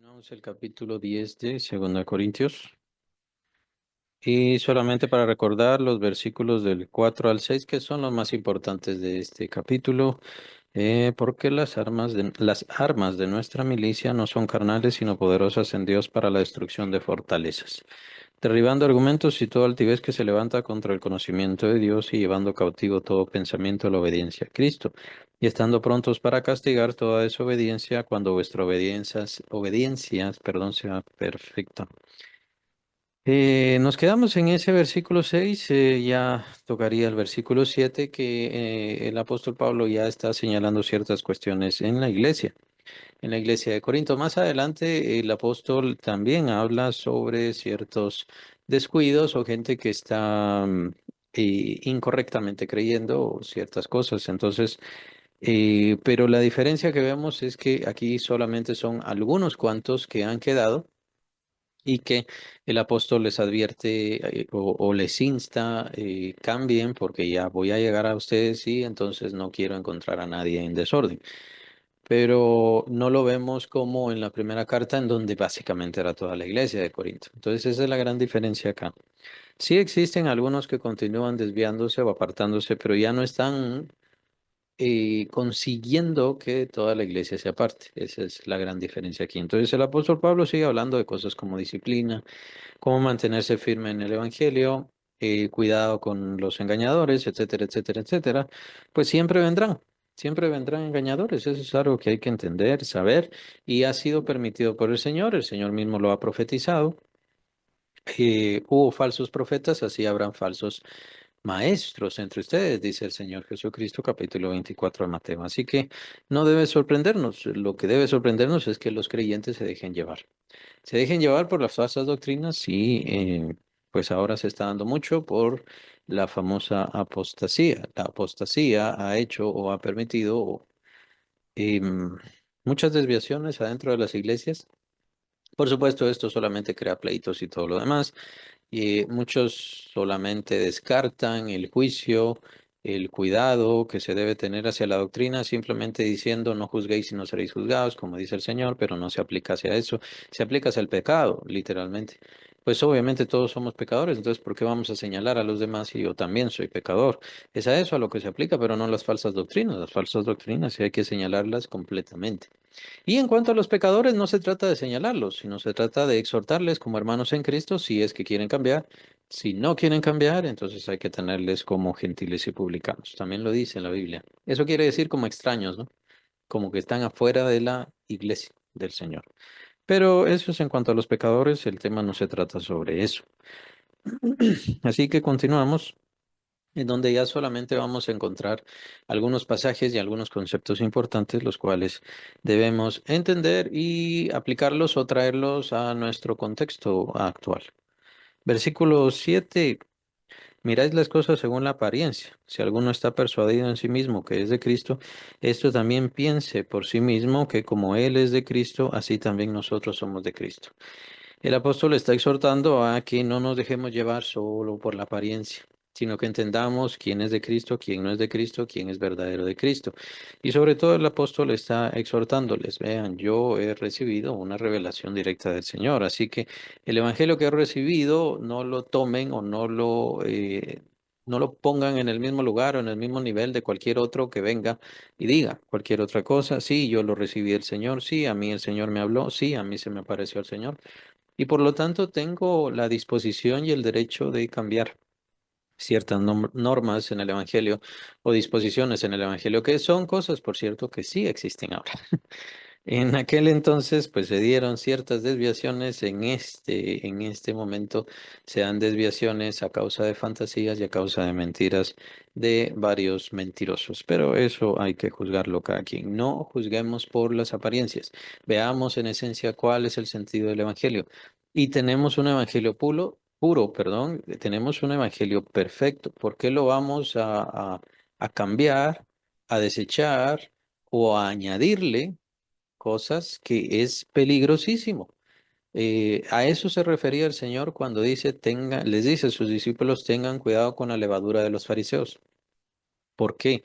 Continuamos el capítulo 10 de 2 Corintios. Y solamente para recordar los versículos del 4 al 6 que son los más importantes de este capítulo, porque las armas de nuestra milicia no son carnales, sino poderosas en Dios para la destrucción de fortalezas, derribando argumentos y toda altivez que se levanta contra el conocimiento de Dios y llevando cautivo todo pensamiento a la obediencia a Cristo, y estando prontos para castigar toda desobediencia cuando vuestra obediencia, sea perfecta. Nos quedamos en ese versículo 6. Ya tocaría el versículo 7 que el apóstol Pablo ya está señalando ciertas cuestiones en la iglesia de Corinto. Más adelante, el apóstol también habla sobre ciertos descuidos o gente que está incorrectamente creyendo ciertas cosas. Entonces, pero la diferencia que vemos es que aquí solamente son algunos cuantos que han quedado y que el apóstol les advierte o les insta, cambien porque ya voy a llegar a ustedes y entonces no quiero encontrar a nadie en desorden. Pero no lo vemos como en la primera carta, en donde básicamente era toda la iglesia de Corinto. Entonces, esa es la gran diferencia acá. Sí existen algunos que continúan desviándose o apartándose, pero ya no están consiguiendo que toda la iglesia se aparte. Esa es la gran diferencia aquí. Entonces, el apóstol Pablo sigue hablando de cosas como disciplina, cómo mantenerse firme en el evangelio, cuidado con los engañadores, etcétera, etcétera, etcétera. Pues siempre vendrán engañadores. Eso es algo que hay que entender, saber, y ha sido permitido por el Señor mismo lo ha profetizado. Hubo falsos profetas, así habrán falsos maestros entre ustedes, dice el Señor Jesucristo, capítulo 24 de Mateo. Así que no debe sorprendernos. Lo que debe sorprendernos es que los creyentes se dejen llevar. Se dejen llevar por las falsas doctrinas y pues ahora se está dando mucho por la famosa apostasía. La apostasía ha hecho o ha permitido em, muchas desviaciones adentro de las iglesias. Por supuesto, esto solamente crea pleitos y todo lo demás. Y muchos solamente descartan el juicio, el cuidado que se debe tener hacia la doctrina, simplemente diciendo no juzguéis y no seréis juzgados, como dice el Señor, pero no se aplica hacia eso, se aplica hacia el pecado, literalmente. Pues obviamente todos somos pecadores, entonces ¿por qué vamos a señalar a los demás si yo también soy pecador? Es a eso a lo que se aplica, pero no las falsas doctrinas. Las falsas doctrinas sí hay que señalarlas completamente. Y en cuanto a los pecadores, no se trata de señalarlos, sino se trata de exhortarles como hermanos en Cristo si es que quieren cambiar. Si no quieren cambiar, entonces hay que tenerles como gentiles y publicanos. También lo dice en la Biblia. Eso quiere decir como extraños, ¿no? Como que están afuera de la iglesia del Señor. Pero eso es en cuanto a los pecadores, el tema no se trata sobre eso. Así que continuamos, en donde ya solamente vamos a encontrar algunos pasajes y algunos conceptos importantes, los cuales debemos entender y aplicarlos o traerlos a nuestro contexto actual. Versículo 7. Miráis las cosas según la apariencia. Si alguno está persuadido en sí mismo que es de Cristo, esto también piense por sí mismo que como Él es de Cristo, así también nosotros somos de Cristo. El apóstol está exhortando a que no nos dejemos llevar solo por la apariencia, sino que entendamos quién es de Cristo, quién no es de Cristo, quién es verdadero de Cristo. Y sobre todo el apóstol está exhortándoles, vean, yo he recibido una revelación directa del Señor, así que el evangelio que he recibido no lo tomen o no lo pongan en el mismo lugar o en el mismo nivel de cualquier otro que venga y diga cualquier otra cosa. Sí, yo lo recibí del Señor, sí, a mí el Señor me habló, sí, a mí se me apareció el Señor. Y por lo tanto tengo la disposición y el derecho de cambiar ciertas normas en el Evangelio o disposiciones en el Evangelio, que son cosas, por cierto, que sí existen ahora. En aquel entonces, pues se dieron ciertas desviaciones. En este momento se dan desviaciones a causa de fantasías y a causa de mentiras de varios mentirosos. Pero eso hay que juzgarlo cada quien. No juzguemos por las apariencias. Veamos en esencia cuál es el sentido del evangelio. Y tenemos un evangelio puro, perdón. Tenemos un evangelio perfecto. ¿Por qué lo vamos a cambiar, a desechar o a añadirle cosas que es peligrosísimo? A eso se refería el Señor cuando les dice a sus discípulos, tengan cuidado con la levadura de los fariseos. ¿Por qué?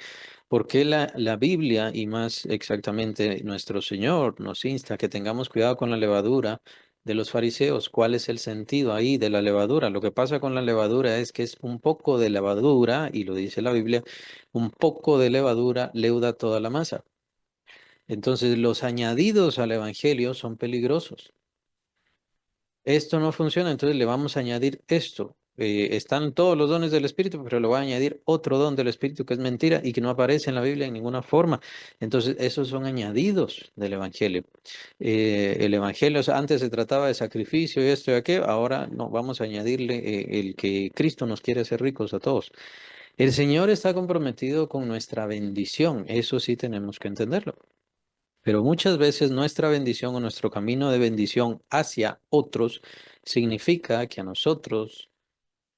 ¿Por qué la Biblia y más exactamente nuestro Señor nos insta a que tengamos cuidado con la levadura de los fariseos? ¿Cuál es el sentido ahí de la levadura? Lo que pasa con la levadura es que es un poco de levadura, y lo dice la Biblia, un poco de levadura leuda toda la masa. Entonces, los añadidos al Evangelio son peligrosos. Esto no funciona, entonces le vamos a añadir esto. Están todos los dones del Espíritu, pero le voy a añadir otro don del Espíritu que es mentira y que no aparece en la Biblia en ninguna forma. Entonces, esos son añadidos del Evangelio. El Evangelio, o sea, antes se trataba de sacrificio y esto y aquello, ahora no, vamos a añadirle el que Cristo nos quiere hacer ricos a todos. El Señor está comprometido con nuestra bendición, eso sí tenemos que entenderlo. Pero muchas veces nuestra bendición o nuestro camino de bendición hacia otros significa que a nosotros,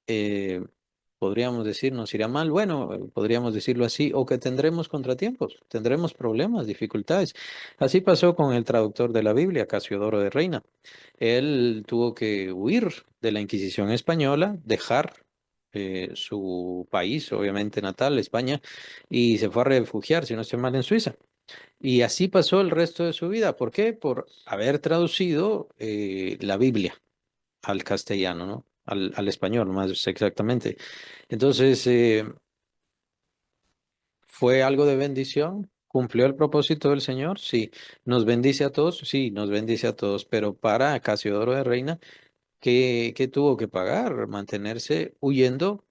eh, podríamos decir, nos irá mal. Bueno, podríamos decirlo así, o que tendremos contratiempos, tendremos problemas, dificultades. Así pasó con el traductor de la Biblia, Casiodoro de Reina. Él tuvo que huir de la Inquisición española, dejar su país, obviamente natal, España, y se fue a refugiar, si no estoy mal, en Suiza. Y así pasó el resto de su vida. ¿Por qué? Por haber traducido la Biblia al castellano, ¿no? Al español, más exactamente. Entonces, ¿fue algo de bendición? ¿Cumplió el propósito del Señor? Sí. ¿Nos bendice a todos? Sí, nos bendice a todos. Pero para Casiodoro de Reina, ¿qué tuvo que pagar? Mantenerse huyendo,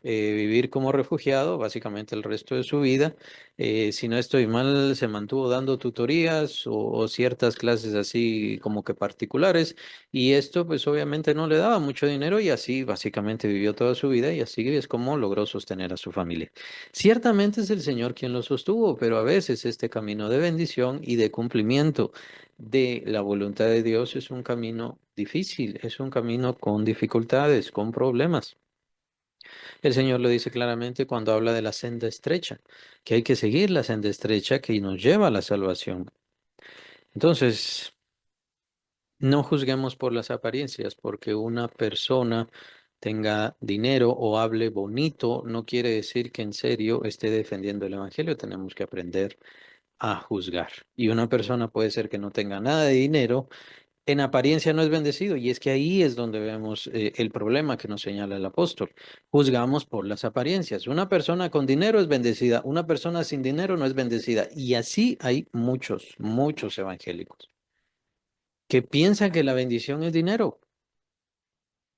vivir como refugiado básicamente el resto de su vida. Si no estoy mal, se mantuvo dando tutorías o ciertas clases así como que particulares, y esto pues obviamente no le daba mucho dinero, y así básicamente vivió toda su vida, y así es como logró sostener a su familia. Ciertamente es el Señor quien lo sostuvo, pero a veces este camino de bendición y de cumplimiento de la voluntad de Dios es un camino difícil, es un camino con dificultades, con problemas. El Señor lo dice claramente cuando habla de la senda estrecha, que hay que seguir la senda estrecha que nos lleva a la salvación. Entonces, no juzguemos por las apariencias, porque una persona tenga dinero o hable bonito, no quiere decir que en serio esté defendiendo el Evangelio. Tenemos que aprender a juzgar. Y una persona puede ser que no tenga nada de dinero, en apariencia no es bendecido, y es que ahí es donde vemos el problema que nos señala el apóstol. Juzgamos por las apariencias. Una persona con dinero es bendecida, una persona sin dinero no es bendecida. Y así hay muchos, muchos evangélicos que piensan que la bendición es dinero.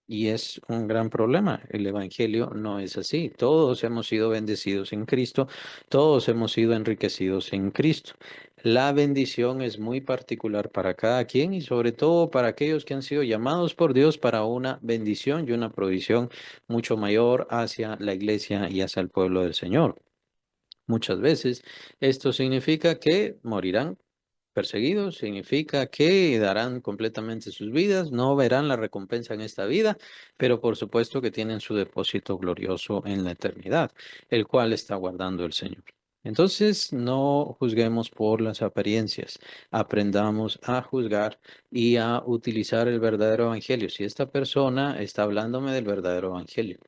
Y es un gran problema. El Evangelio no es así. Todos hemos sido bendecidos en Cristo, todos hemos sido enriquecidos en Cristo. La bendición es muy particular para cada quien, y sobre todo para aquellos que han sido llamados por Dios para una bendición y una provisión mucho mayor hacia la iglesia y hacia el pueblo del Señor. Muchas veces esto significa que morirán perseguidos, significa que darán completamente sus vidas, no verán la recompensa en esta vida, pero por supuesto que tienen su depósito glorioso en la eternidad, el cual está guardando el Señor. Entonces, no juzguemos por las apariencias, aprendamos a juzgar y a utilizar el verdadero evangelio. Si esta persona está hablándome del verdadero evangelio,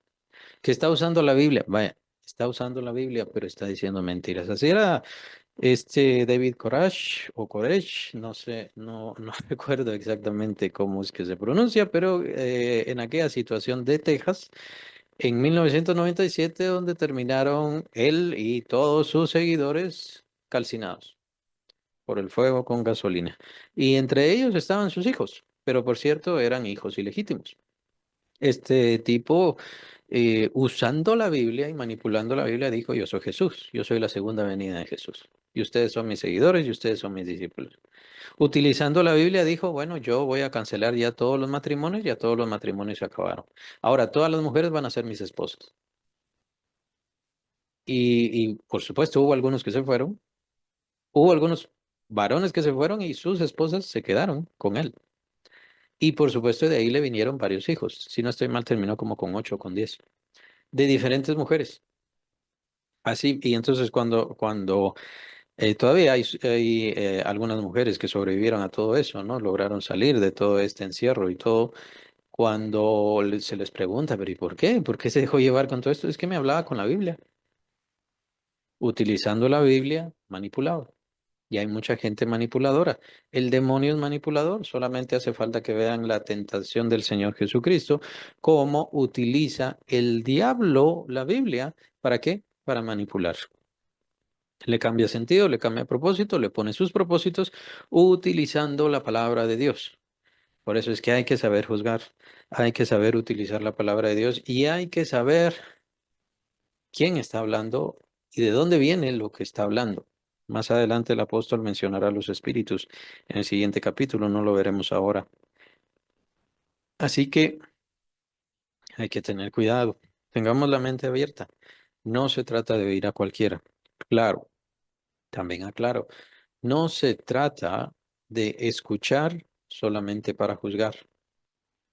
que está usando la Biblia, vaya, está usando la Biblia, pero está diciendo mentiras. Así era David Koresh o Koresh, no sé, no recuerdo exactamente cómo es que se pronuncia, pero en aquella situación de Texas, en 1997, donde terminaron él y todos sus seguidores calcinados por el fuego con gasolina. Y entre ellos estaban sus hijos, pero por cierto eran hijos ilegítimos. Este tipo, usando la Biblia y manipulando la Biblia, dijo: Yo soy Jesús, yo soy la segunda venida de Jesús. Y ustedes son mis seguidores y ustedes son mis discípulos. Utilizando la Biblia, dijo: Bueno, yo voy a cancelar ya todos los matrimonios, ya todos los matrimonios se acabaron. Ahora todas las mujeres van a ser mis esposas. Y por supuesto hubo algunos que se fueron, hubo algunos varones que se fueron y sus esposas se quedaron con él. Y por supuesto de ahí le vinieron varios hijos. Si no estoy mal, terminó como con 8 o con 10 de diferentes mujeres. Así, y entonces cuando todavía hay algunas mujeres que sobrevivieron a todo eso, ¿no? Lograron salir de todo este encierro y todo. Cuando se les pregunta, pero ¿y por qué? ¿Por qué se dejó llevar con todo esto? Es que me hablaba con la Biblia. utilizando la Biblia manipulado. Y hay mucha gente manipuladora. El demonio es manipulador. Solamente hace falta que vean la tentación del Señor Jesucristo, cómo utiliza el diablo la Biblia. ¿Para qué? Para manipular. Le cambia sentido, le cambia propósito, le pone sus propósitos utilizando la palabra de Dios. Por eso es que hay que saber juzgar, hay que saber utilizar la palabra de Dios y hay que saber quién está hablando y de dónde viene lo que está hablando. Más adelante el apóstol mencionará los espíritus en el siguiente capítulo, no lo veremos ahora. Así que hay que tener cuidado, tengamos la mente abierta. No se trata de oír a cualquiera. Claro, también aclaro, no se trata de escuchar solamente para juzgar.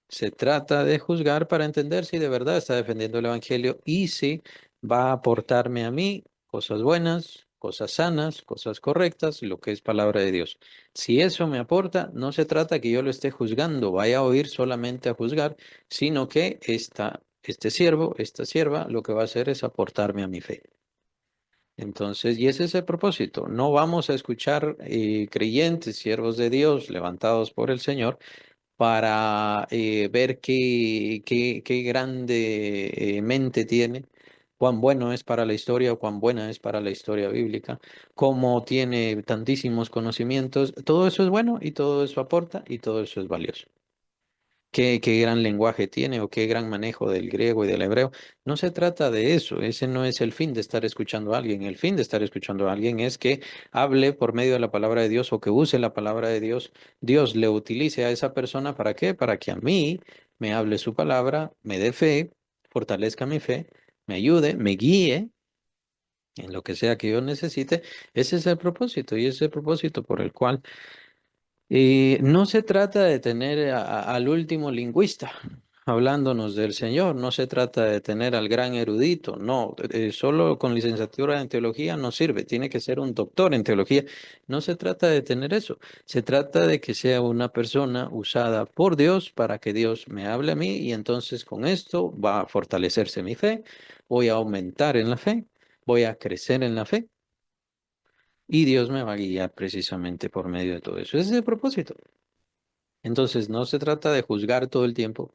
Se trata de juzgar para entender si de verdad está defendiendo el Evangelio y si va a aportarme a mí cosas buenas, cosas sanas, cosas correctas, lo que es palabra de Dios. Si eso me aporta, no se trata que yo lo esté juzgando, vaya a oír solamente a juzgar, sino que este siervo, esta sierva, lo que va a hacer es aportarme a mi fe. Entonces, y ese es el propósito. No vamos a escuchar creyentes, siervos de Dios, levantados por el Señor, para ver qué grande mente tiene, cuán bueno es para la historia o cuán buena es para la historia bíblica, cómo tiene tantísimos conocimientos. Todo eso es bueno y todo eso aporta y todo eso es valioso. Qué gran lenguaje tiene o qué gran manejo del griego y del hebreo. No se trata de eso, ese no es el fin de estar escuchando a alguien. El fin de estar escuchando a alguien es que hable por medio de la palabra de Dios o que use la palabra de Dios. Dios le utilice a esa persona ¿para qué? Para que a mí me hable su palabra, me dé fe, fortalezca mi fe, me ayude, me guíe en lo que sea que yo necesite. Ese es el propósito y ese es el propósito por el cual y no se trata de tener al último lingüista hablándonos del Señor, no se trata de tener al gran erudito, no, solo con licenciatura en teología no sirve, tiene que ser un doctor en teología. No se trata de tener eso, se trata de que sea una persona usada por Dios para que Dios me hable a mí y entonces con esto va a fortalecerse mi fe, voy a aumentar en la fe, voy a crecer en la fe. Y Dios me va a guiar precisamente por medio de todo eso. Ese es el propósito. Entonces, no se trata de juzgar todo el tiempo,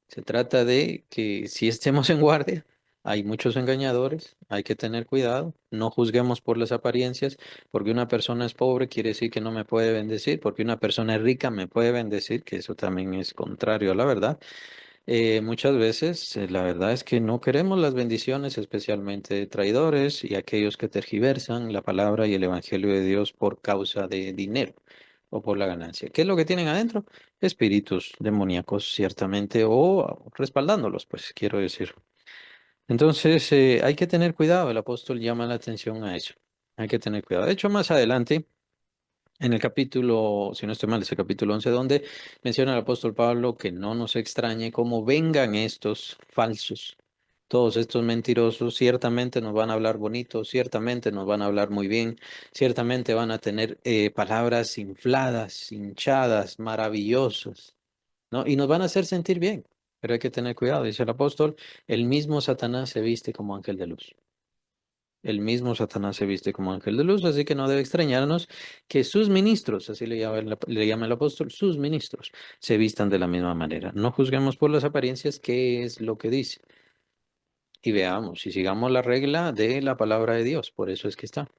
se trata de que si estemos en guardia, hay muchos engañadores, hay que tener cuidado, no juzguemos por las apariencias, porque una persona es pobre quiere decir que no me puede bendecir, porque una persona es rica me puede bendecir, que eso también es contrario a la verdad. Muchas veces la verdad es que no queremos las bendiciones, especialmente de traidores y aquellos que tergiversan la palabra y el evangelio de Dios por causa de dinero o por la ganancia. ¿Qué es lo que tienen adentro? Espíritus demoníacos, ciertamente, o respaldándolos, pues quiero decir. Entonces, hay que tener cuidado, el apóstol llama la atención a eso. Hay que tener cuidado. De hecho, más adelante en el capítulo, si no estoy mal, es el capítulo 11, donde menciona el apóstol Pablo que no nos extrañe cómo vengan estos falsos, todos estos mentirosos, ciertamente nos van a hablar bonito, ciertamente nos van a hablar muy bien, ciertamente van a tener palabras infladas, hinchadas, maravillosas, ¿no? Y nos van a hacer sentir bien, pero hay que tener cuidado, dice el apóstol, el mismo Satanás se viste como ángel de luz. El mismo Satanás se viste como ángel de luz, así que no debe extrañarnos que sus ministros, así le llama el apóstol, sus ministros se vistan de la misma manera. No juzguemos por las apariencias qué es lo que dice. Y veamos y sigamos la regla de la palabra de Dios. Por eso es que está.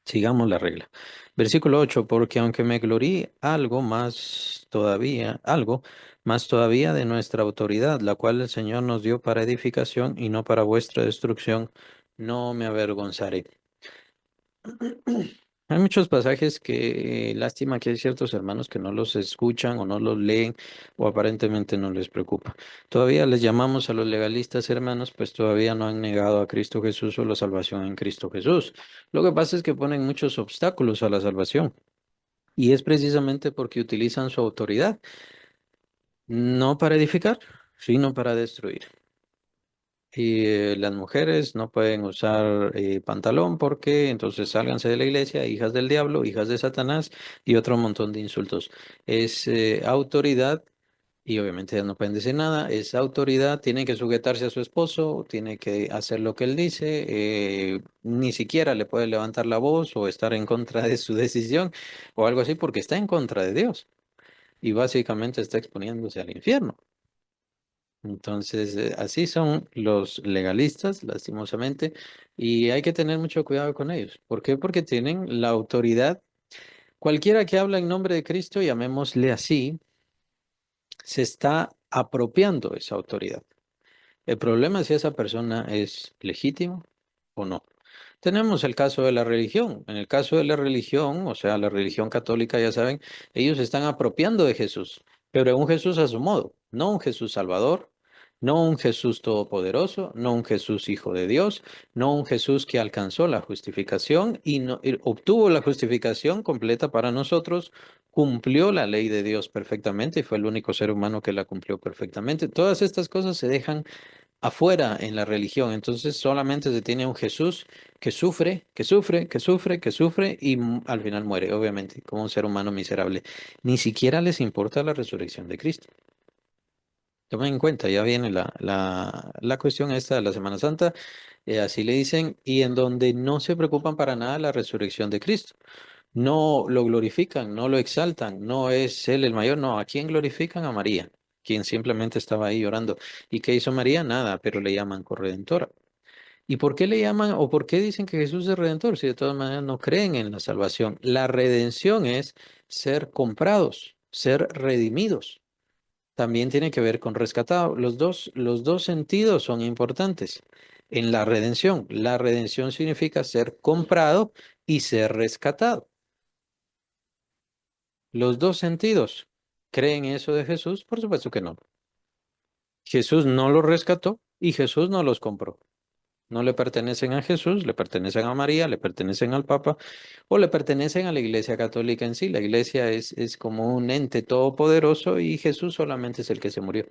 Sigamos la regla. Versículo 8, porque aunque me gloríe algo más todavía de nuestra autoridad, la cual el Señor nos dio para edificación y no para vuestra destrucción, no me avergonzaré. Hay muchos pasajes que lástima que hay ciertos hermanos que no los escuchan o no los leen o aparentemente no les preocupa. Todavía les llamamos a los legalistas hermanos, pues todavía no han negado a Cristo Jesús o la salvación en Cristo Jesús. Lo que pasa es que ponen muchos obstáculos a la salvación y es precisamente porque utilizan su autoridad, no para edificar, sino para destruir. Y las mujeres no pueden usar pantalón porque entonces sálganse de la iglesia, hijas del diablo, hijas de Satanás y otro montón de insultos. Es autoridad y obviamente ellas no pueden decir nada. Esa autoridad tiene que sujetarse a su esposo, tiene que hacer lo que él dice, ni siquiera le puede levantar la voz o estar en contra de su decisión o algo así porque está en contra de Dios y básicamente está exponiéndose al infierno. Entonces, así son los legalistas, lastimosamente, y hay que tener mucho cuidado con ellos. ¿Por qué? Porque tienen la autoridad. Cualquiera que habla en nombre de Cristo, llamémosle así, se está apropiando de esa autoridad. El problema es si esa persona es legítima o no. Tenemos el caso de la religión. En el caso de la religión, o sea, la religión católica, ya saben, ellos se están apropiando de Jesús, pero un Jesús a su modo, no un Jesús salvador, no un Jesús todopoderoso, no un Jesús hijo de Dios, no un Jesús que alcanzó la justificación y obtuvo la justificación completa para nosotros, cumplió la ley de Dios perfectamente y fue el único ser humano que la cumplió perfectamente. Todas estas cosas se dejan afuera en la religión. Entonces solamente se tiene un Jesús que sufre, que sufre, que sufre, que sufre y al final muere, obviamente, como un ser humano miserable. Ni siquiera les importa la resurrección de Cristo. Tomen en cuenta, ya viene la cuestión esta de la Semana Santa, así le dicen, y en donde no se preocupan para nada la resurrección de Cristo. No lo glorifican, no lo exaltan, no es Él el mayor, no, ¿a quién glorifican? A María, quien simplemente estaba ahí llorando. ¿Y qué hizo María? Nada, pero le llaman corredentora. ¿Y por qué le llaman o por qué dicen que Jesús es redentor si de todas maneras no creen en la salvación? La redención es ser comprados, ser redimidos. También tiene que ver con rescatado. Los dos sentidos son importantes en la redención. La redención significa ser comprado y ser rescatado. Los dos sentidos. ¿Creen eso de Jesús? Por supuesto que no. Jesús no los rescató y Jesús no los compró. No le pertenecen a Jesús, le pertenecen a María, le pertenecen al Papa o le pertenecen a la Iglesia Católica en sí. La Iglesia es como un ente todopoderoso y Jesús solamente es el que se murió.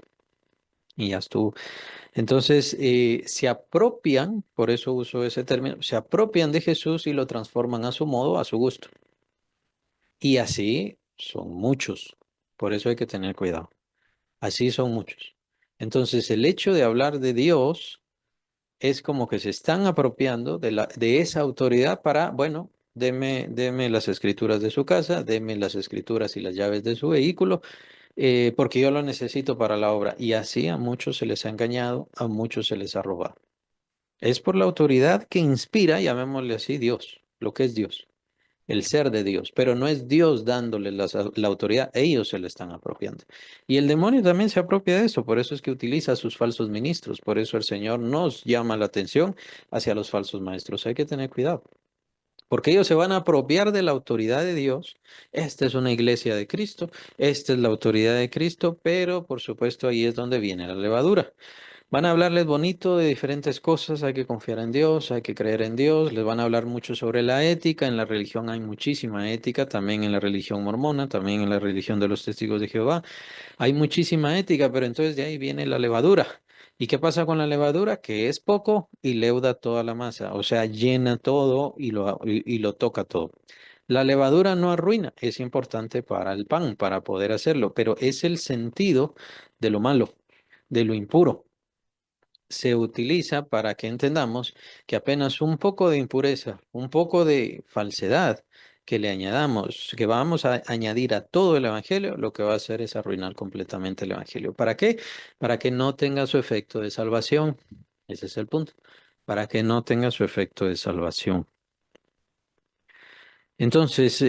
Y ya estuvo. Entonces, se apropian, por eso uso ese término, se apropian de Jesús y lo transforman a su modo, a su gusto. Y así son muchos. Por eso hay que tener cuidado. Así son muchos. Entonces, el hecho de hablar de Dios es como que se están apropiando de esa autoridad para, bueno, deme las escrituras de su casa, deme las escrituras y las llaves de su vehículo, porque yo lo necesito para la obra. Y así a muchos se les ha engañado, a muchos se les ha robado. Es por la autoridad que inspira, llamémosle así, Dios, lo que es Dios, el ser de Dios, pero no es Dios dándole la autoridad, ellos se le están apropiando. Y el demonio también se apropia de eso, por eso es que utiliza a sus falsos ministros, por eso el Señor nos llama la atención hacia los falsos maestros. Hay que tener cuidado, porque ellos se van a apropiar de la autoridad de Dios. Esta es una iglesia de Cristo, esta es la autoridad de Cristo, pero por supuesto ahí es donde viene la levadura. Van a hablarles bonito de diferentes cosas, hay que confiar en Dios, hay que creer en Dios, les van a hablar mucho sobre la ética, en la religión hay muchísima ética, también en la religión mormona, también en la religión de los testigos de Jehová, hay muchísima ética, pero entonces de ahí viene la levadura. ¿Y qué pasa con la levadura? Que es poco y leuda toda la masa, o sea, llena todo y lo toca todo. La levadura no arruina, es importante para el pan, para poder hacerlo, pero es el sentido de lo malo, de lo impuro se utiliza para que entendamos que apenas un poco de impureza, un poco de falsedad que le añadamos, que vamos a añadir a todo el evangelio, lo que va a hacer es arruinar completamente el evangelio. ¿Para qué? Para que no tenga su efecto de salvación. Ese es el punto. Para que no tenga su efecto de salvación. Entonces,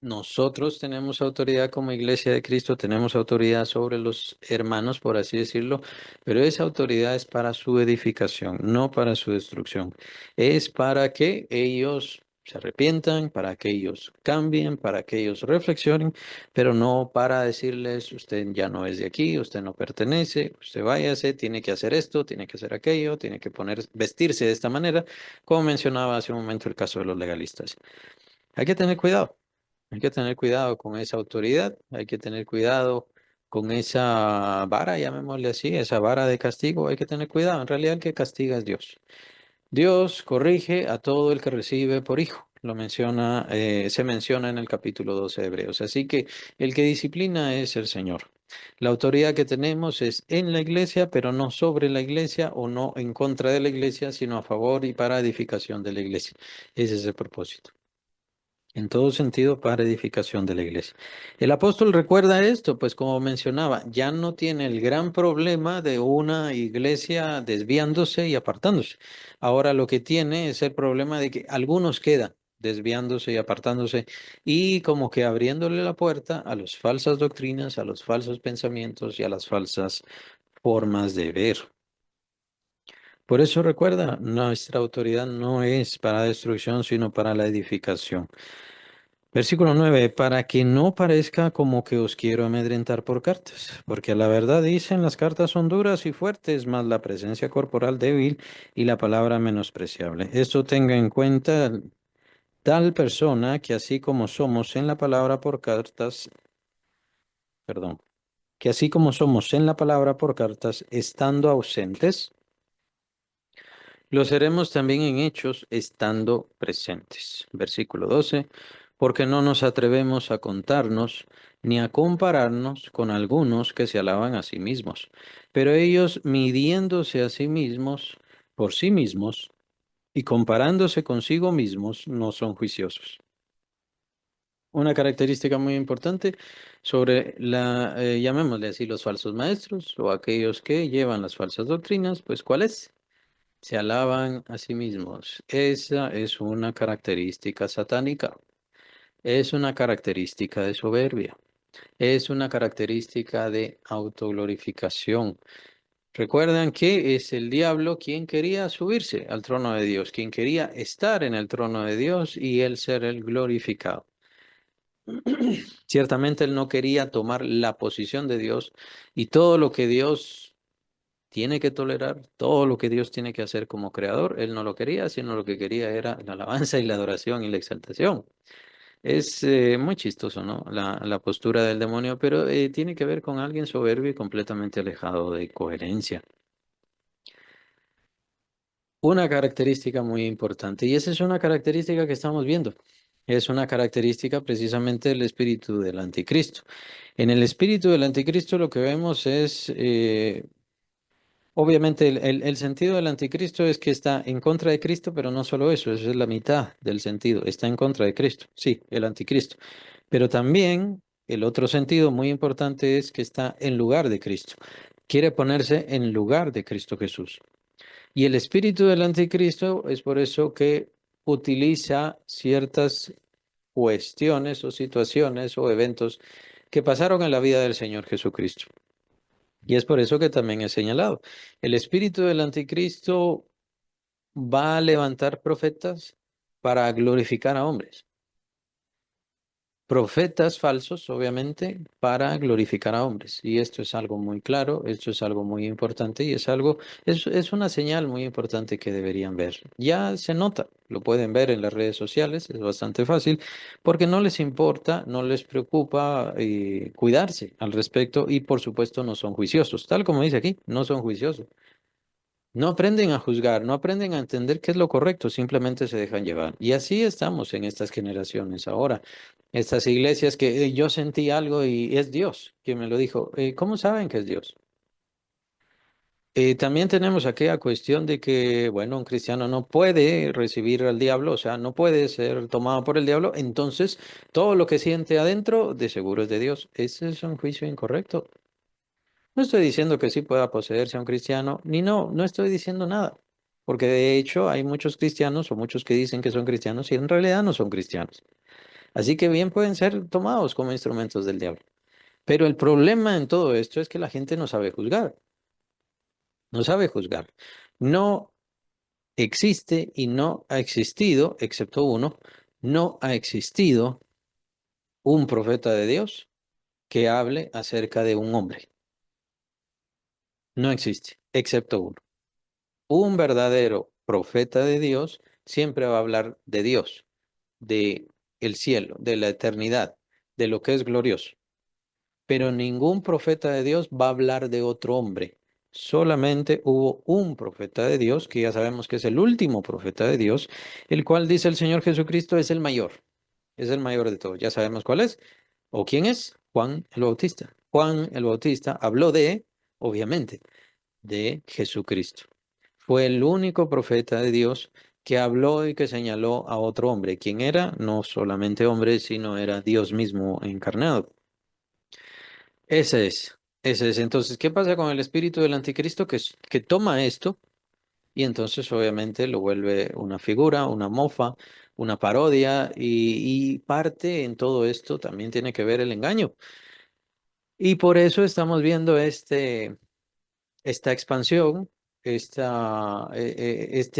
nosotros tenemos autoridad como Iglesia de Cristo, tenemos autoridad sobre los hermanos, por así decirlo, pero esa autoridad es para su edificación, no para su destrucción. Es para que ellos se arrepientan, para que ellos cambien, para que ellos reflexionen, pero no para decirles, usted ya no es de aquí, usted no pertenece, usted váyase, tiene que hacer esto, tiene que hacer aquello, tiene que vestirse de esta manera, como mencionaba hace un momento el caso de los legalistas. Hay que tener cuidado. Hay que tener cuidado con esa autoridad, hay que tener cuidado con esa vara, llamémosle así, esa vara de castigo, hay que tener cuidado. En realidad el que castiga es Dios. Dios corrige a todo el que recibe por hijo. lo menciona, se menciona en el capítulo 12 de Hebreos. Así que el que disciplina es el Señor. La autoridad que tenemos es en la iglesia, pero no sobre la iglesia o no en contra de la iglesia, sino a favor y para edificación de la iglesia. Ese es el propósito. En todo sentido, para edificación de la iglesia. El apóstol recuerda esto, pues como mencionaba, ya no tiene el gran problema de una iglesia desviándose y apartándose. Ahora lo que tiene es el problema de que algunos quedan desviándose y apartándose y como que abriéndole la puerta a las falsas doctrinas, a los falsos pensamientos y a las falsas formas de ver. Por eso recuerda, nuestra autoridad no es para destrucción, sino para la edificación. Versículo 9, para que no parezca como que os quiero amedrentar por cartas, porque a la verdad dicen las cartas son duras y fuertes, mas la presencia corporal débil y la palabra menospreciable. Esto tenga en cuenta tal persona que así como somos en la palabra por cartas, perdón, que así como somos en la palabra por cartas, estando ausentes, lo seremos también en hechos estando presentes. Versículo 12, porque no nos atrevemos a contarnos ni a compararnos con algunos que se alaban a sí mismos, pero ellos midiéndose a sí mismos por sí mismos y comparándose consigo mismos no son juiciosos. Una característica muy importante sobre llamémosle así, los falsos maestros o aquellos que llevan las falsas doctrinas, pues ¿cuál es? Se alaban a sí mismos. Esa es una característica satánica. Es una característica de soberbia. Es una característica de autoglorificación. Recuerdan que es el diablo quien quería subirse al trono de Dios, quien quería estar en el trono de Dios y él ser el glorificado. Ciertamente él no quería tomar la posición de Dios y todo lo que Dios tiene que tolerar, todo lo que Dios tiene que hacer como creador. Él no lo quería, sino lo que quería era la alabanza y la adoración y la exaltación. Es muy chistoso, ¿no? La postura del demonio, pero tiene que ver con alguien soberbio y completamente alejado de coherencia. Una característica muy importante, y esa es una característica que estamos viendo. Es una característica precisamente del espíritu del anticristo. En el espíritu del anticristo lo que vemos es obviamente, el sentido del anticristo es que está en contra de Cristo, pero no solo eso, eso es la mitad del sentido, está en contra de Cristo, sí, el anticristo. Pero también el otro sentido muy importante es que está en lugar de Cristo, quiere ponerse en lugar de Cristo Jesús. Y el espíritu del anticristo es por eso que utiliza ciertas cuestiones o situaciones o eventos que pasaron en la vida del Señor Jesucristo. Y es por eso que también he señalado, el espíritu del anticristo va a levantar profetas para glorificar a hombres. Profetas falsos, obviamente, para glorificar a hombres. Y esto es algo muy claro, esto es algo muy importante y es una señal muy importante que deberían ver. Ya se nota, lo pueden ver en las redes sociales, es bastante fácil, porque no les importa, no les preocupa cuidarse al respecto y por supuesto no son juiciosos, tal como dice aquí, no son juiciosos. No aprenden a juzgar, no aprenden a entender qué es lo correcto, simplemente se dejan llevar. Y así estamos en estas generaciones ahora. Estas iglesias que yo sentí algo y es Dios quien me lo dijo. ¿Cómo saben que es Dios? También tenemos aquella cuestión de que, bueno, un cristiano no puede recibir al diablo, o sea, no puede ser tomado por el diablo, entonces todo lo que siente adentro de seguro es de Dios. Ese es un juicio incorrecto. No estoy diciendo que sí pueda poseerse a un cristiano, ni no, no estoy diciendo nada. Porque de hecho hay muchos cristianos o muchos que dicen que son cristianos y en realidad no son cristianos. Así que bien pueden ser tomados como instrumentos del diablo. Pero el problema en todo esto es que la gente no sabe juzgar, no sabe juzgar. No existe y no ha existido, excepto uno, no ha existido un profeta de Dios que hable acerca de un hombre. No existe, excepto uno. Un verdadero profeta de Dios siempre va a hablar de Dios, de el cielo, de la eternidad, de lo que es glorioso. Pero ningún profeta de Dios va a hablar de otro hombre, Solamente hubo un profeta de Dios, que ya sabemos que es el último profeta de Dios, el cual dice el Señor Jesucristo es el mayor de todos. Ya sabemos cuál es o quién es, Juan el Bautista. Juan el Bautista habló obviamente, de Jesucristo. Fue el único profeta de Dios que habló y que señaló a otro hombre. ¿Quién era? No solamente hombre, sino era Dios mismo encarnado. Ese es. Entonces, ¿qué pasa con el espíritu del anticristo que toma esto y entonces obviamente lo vuelve una figura, una mofa, una parodia y parte en todo esto también tiene que ver el engaño. Y por eso estamos viendo esta expansión, este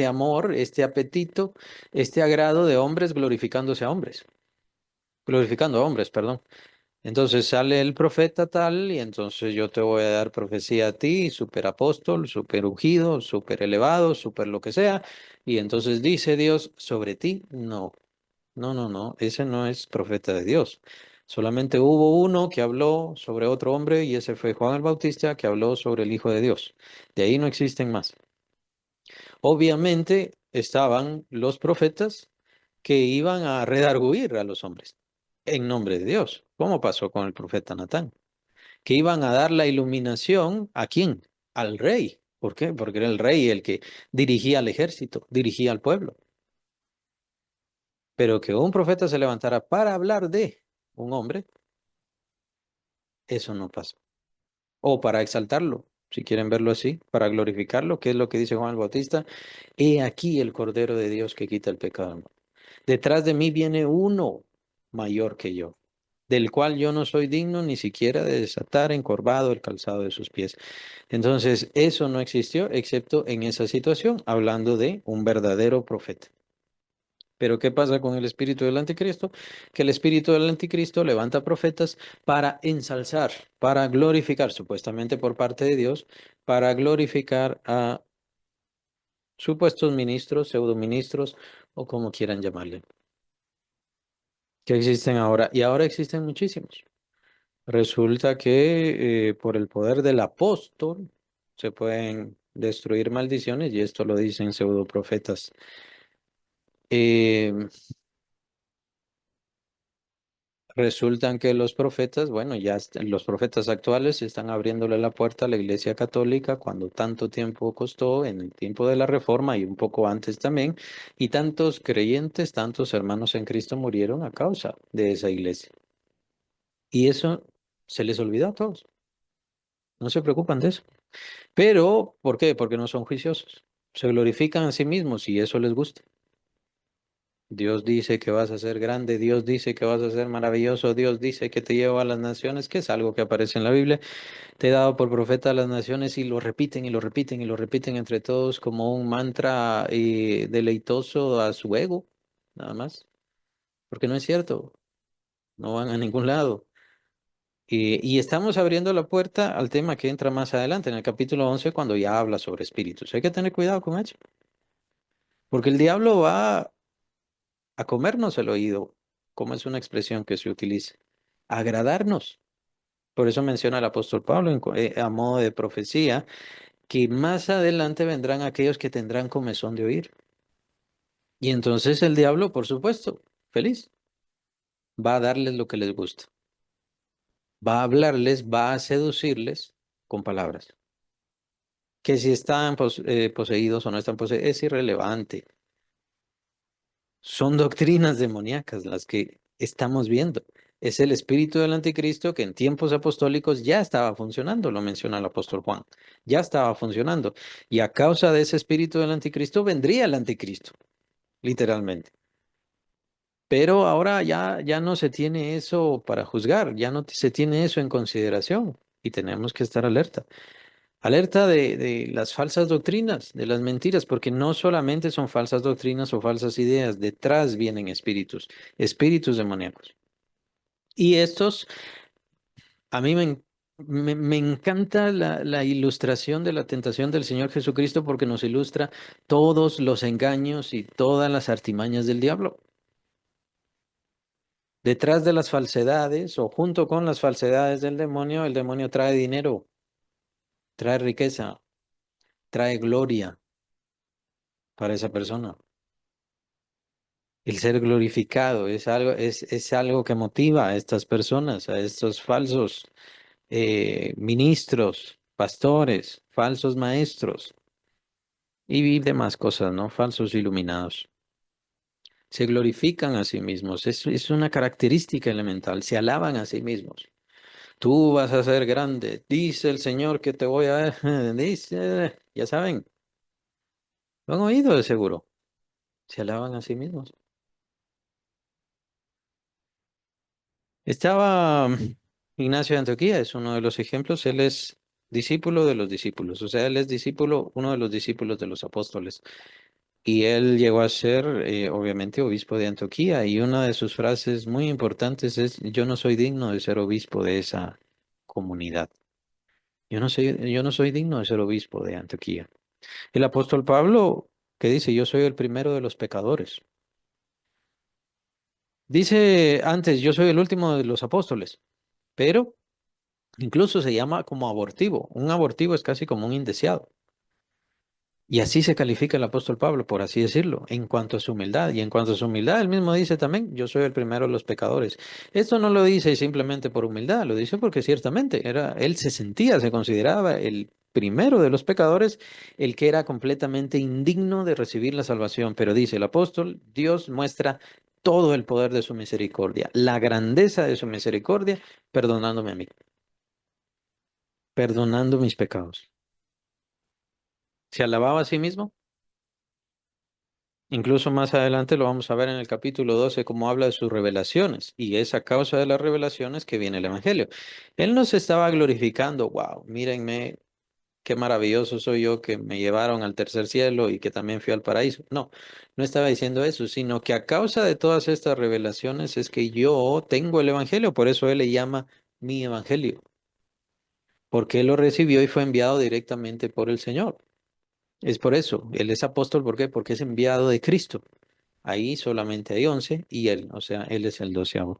amor, este apetito, este agrado de hombres glorificándose a hombres, glorificando a hombres, perdón. Entonces sale el profeta tal y entonces yo te voy a dar profecía a ti, super apóstol, super ungido, super elevado, super lo que sea. Y entonces dice Dios sobre ti, no, no, no, no, ese no es profeta de Dios. Solamente hubo uno que habló sobre otro hombre y ese fue Juan el Bautista que habló sobre el Hijo de Dios. De ahí no existen más. Obviamente estaban los profetas que iban a redarguir a los hombres en nombre de Dios, como pasó con el profeta Natán, que iban a dar la iluminación ¿a quién? Al rey. ¿Por qué? Porque era el rey el que dirigía al ejército, dirigía al pueblo. Pero que un profeta se levantara para hablar de un hombre, eso no pasó. O para exaltarlo, si quieren verlo así, para glorificarlo, que es lo que dice Juan el Bautista. He aquí el Cordero de Dios que quita el pecado del mundo. Detrás de mí viene uno mayor que yo, del cual yo no soy digno ni siquiera de desatar encorvado el calzado de sus pies. Entonces, eso no existió excepto en esa situación, hablando de un verdadero profeta. Pero ¿qué pasa con el espíritu del anticristo? Que el espíritu del anticristo levanta profetas para ensalzar, para glorificar, supuestamente por parte de Dios, para glorificar a supuestos ministros, pseudoministros o como quieran llamarle, que existen ahora. Y ahora existen muchísimos. Resulta que por el poder del apóstol se pueden destruir maldiciones y esto lo dicen pseudoprofetas. Eh, Resultan que los profetas, bueno, los profetas actuales están abriéndole la puerta a la Iglesia Católica cuando tanto tiempo costó en el tiempo de la Reforma y un poco antes también, y tantos creyentes, tantos hermanos en Cristo murieron a causa de esa iglesia. Y eso se les olvidó a todos, no se preocupan de eso. Pero, ¿por qué? Porque no son juiciosos. Se glorifican a sí mismos y eso les gusta. Dios dice que vas a ser grande, Dios dice que vas a ser maravilloso, Dios dice que te lleva a las naciones, que es algo que aparece en la Biblia. Te he dado por profeta a las naciones y lo repiten y lo repiten y lo repiten entre todos como un mantra deleitoso a su ego, nada más. Porque no es cierto, no van a ningún lado. Y estamos abriendo la puerta al tema que entra más adelante, en el capítulo 11 cuando ya habla sobre espíritus. Hay que tener cuidado con eso, porque el diablo va a comernos el oído, como es una expresión que se utiliza, a agradarnos. Por eso menciona el apóstol Pablo a modo de profecía, que más adelante vendrán aquellos que tendrán comezón de oír. Y entonces el diablo, por supuesto, feliz, va a darles lo que les gusta, va a hablarles, va a seducirles con palabras. Que si están poseídos o no están poseídos es irrelevante. Son doctrinas demoníacas las que estamos viendo. Es el espíritu del anticristo que en tiempos apostólicos ya estaba funcionando, lo menciona el apóstol Juan. Ya estaba funcionando. Y a causa de ese espíritu del anticristo vendría el anticristo, literalmente. Pero ahora ya no se tiene eso para juzgar, ya no se tiene eso en consideración y tenemos que estar alerta. Alerta de las falsas doctrinas, de las mentiras, porque no solamente son falsas doctrinas o falsas ideas, detrás vienen espíritus, espíritus demoníacos. Y estos, a mí me encanta la ilustración de la tentación del Señor Jesucristo porque nos ilustra todos los engaños y todas las artimañas del diablo. Detrás de las falsedades o junto con las falsedades del demonio, el demonio trae dinero. trae riqueza, trae gloria para esa persona. El ser glorificado es algo que motiva a estas personas, a estos falsos ministros, pastores, falsos maestros y demás cosas, ¿no? Falsos iluminados. Se glorifican a sí mismos, es una característica elemental, se alaban a sí mismos. Tú vas a ser grande, dice el Señor que te voy a... Dice, ya saben, lo han oído de seguro, se alaban a sí mismos. Estaba Ignacio de Antioquía, es uno de los ejemplos, él es discípulo de los discípulos, o sea, él es discípulo, uno de los discípulos de los apóstoles. Y él llegó a ser, obviamente, obispo de Antioquía, y una de sus frases muy importantes es, yo no soy digno de ser obispo de esa comunidad. Yo no soy digno de ser obispo de Antioquía. El apóstol Pablo, que dice, yo soy el primero de los pecadores. Dice antes, yo soy el último de los apóstoles, pero incluso se llama como abortivo. Un abortivo es casi como un indeseado. Y así se califica el apóstol Pablo, por así decirlo, en cuanto a su humildad. Y en cuanto a su humildad, él mismo dice también, yo soy el primero de los pecadores. Esto no lo dice simplemente por humildad, lo dice porque ciertamente él se sentía, se consideraba el primero de los pecadores, el que era completamente indigno de recibir la salvación. Pero dice el apóstol, Dios muestra todo el poder de su misericordia, la grandeza de su misericordia, perdonándome a mí, perdonando mis pecados. Se alababa a sí mismo. Incluso más adelante lo vamos a ver en el capítulo 12, cómo habla de sus revelaciones, y es a causa de las revelaciones que viene el Evangelio. Él no se estaba glorificando, wow, mírenme qué maravilloso soy yo que me llevaron al tercer cielo y que también fui al paraíso. No, no estaba diciendo eso, sino que a causa de todas estas revelaciones es que yo tengo el Evangelio, por eso él le llama mi Evangelio, porque él lo recibió y fue enviado directamente por el Señor. Es por eso, él es apóstol, ¿por qué? Porque es enviado de Cristo. Ahí solamente hay 11 y él, o sea, él es el 12.º.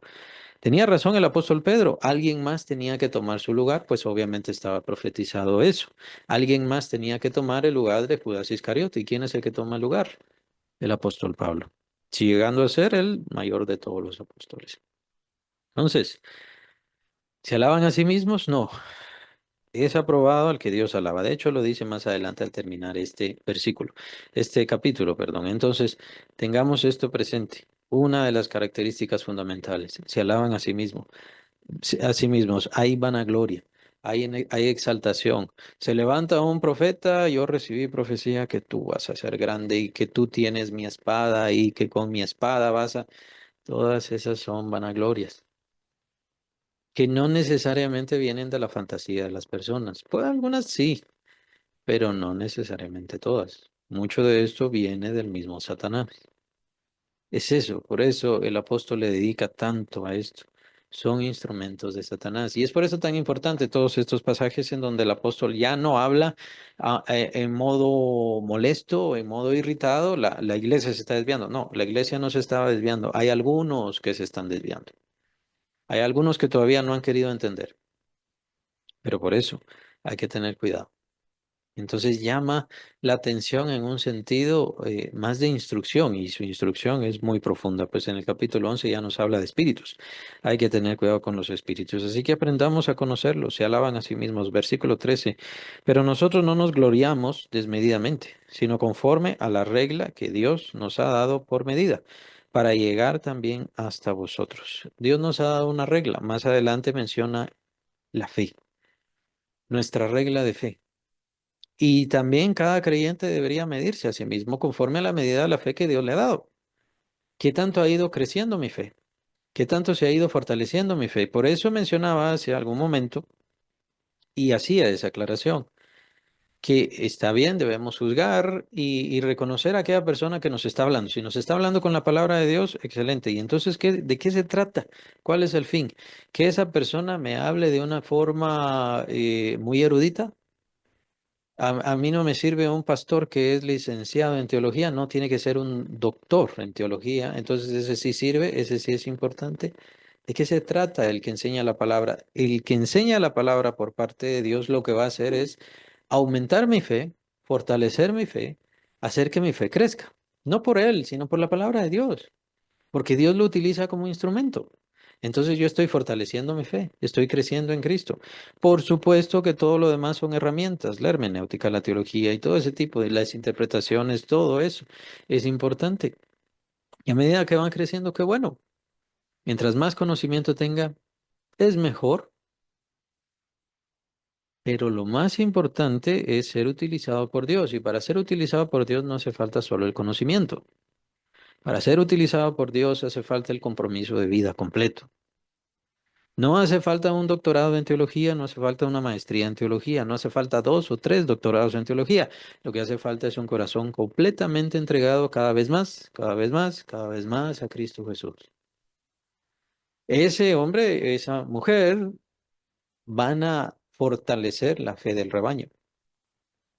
Tenía razón el apóstol Pedro, alguien más tenía que tomar su lugar, pues obviamente estaba profetizado eso. Alguien más tenía que tomar el lugar de Judas Iscariote. ¿Y quién es el que toma el lugar? El apóstol Pablo. Si llegando a ser el mayor de todos los apóstoles. Entonces, ¿se alaban a sí mismos? No. Es aprobado al que Dios alaba. De hecho, lo dice más adelante al terminar este versículo, este capítulo, perdón. Entonces, tengamos esto presente. Una de las características fundamentales, se alaban a sí mismos, a sí mismos. Hay vanagloria, hay exaltación. Se levanta un profeta, yo recibí profecía que tú vas a ser grande y que tú tienes mi espada y que con mi espada vas a... Todas esas son vanaglorias que no necesariamente vienen de la fantasía de las personas. Pues algunas sí, pero no necesariamente todas. Mucho de esto viene del mismo Satanás. Es eso, por eso el apóstol le dedica tanto a esto. Son instrumentos de Satanás. Y es por eso tan importante todos estos pasajes en donde el apóstol ya no habla en modo molesto, en modo irritado, la iglesia se está desviando. No, la iglesia no se estaba desviando. Hay algunos que se están desviando. Hay algunos que todavía no han querido entender. Pero por eso hay que tener cuidado. Entonces llama la atención en un sentido más de instrucción y su instrucción es muy profunda. Pues en el capítulo 11 ya nos habla de espíritus. Hay que tener cuidado con los espíritus. Así que aprendamos a conocerlos. Se alaban a sí mismos. Versículo 13. Pero nosotros no nos gloriamos desmedidamente, sino conforme a la regla que Dios nos ha dado por medida, para llegar también hasta vosotros. Dios nos ha dado una regla. Más adelante menciona la fe, nuestra regla de fe. Y también cada creyente debería medirse a sí mismo conforme a la medida de la fe que Dios le ha dado. ¿Qué tanto ha ido creciendo mi fe? ¿Qué tanto se ha ido fortaleciendo mi fe? Por eso mencionaba hace algún momento y hacía esa aclaración, que está bien, debemos juzgar y reconocer a aquella persona que nos está hablando. Si nos está hablando con la palabra de Dios, excelente. Y entonces, ¿de qué se trata? ¿Cuál es el fin? ¿Que esa persona me hable de una forma muy erudita? A mí no me sirve un pastor que es licenciado en teología, no tiene que ser un doctor en teología, entonces ese sí sirve, ese sí es importante. ¿De qué se trata el que enseña la palabra? El que enseña la palabra por parte de Dios lo que va a hacer es aumentar mi fe, fortalecer mi fe, hacer que mi fe crezca. No por él, sino por la palabra de Dios, porque Dios lo utiliza como instrumento. Entonces yo estoy fortaleciendo mi fe, estoy creciendo en Cristo. Por supuesto que todo lo demás son herramientas, la hermenéutica, la teología y todo ese tipo de las interpretaciones, todo eso es importante. Y a medida que van creciendo, qué bueno. Mientras más conocimiento tenga, es mejor, pero lo más importante es ser utilizado por Dios. Y para ser utilizado por Dios no hace falta solo el conocimiento. Para ser utilizado por Dios hace falta el compromiso de vida completo. No hace falta un doctorado en teología, no hace falta una maestría en teología, no hace falta dos o tres doctorados en teología. Lo que hace falta es un corazón completamente entregado cada vez más, cada vez más, cada vez más a Cristo Jesús. Ese hombre, esa mujer van a fortalecer la fe del rebaño,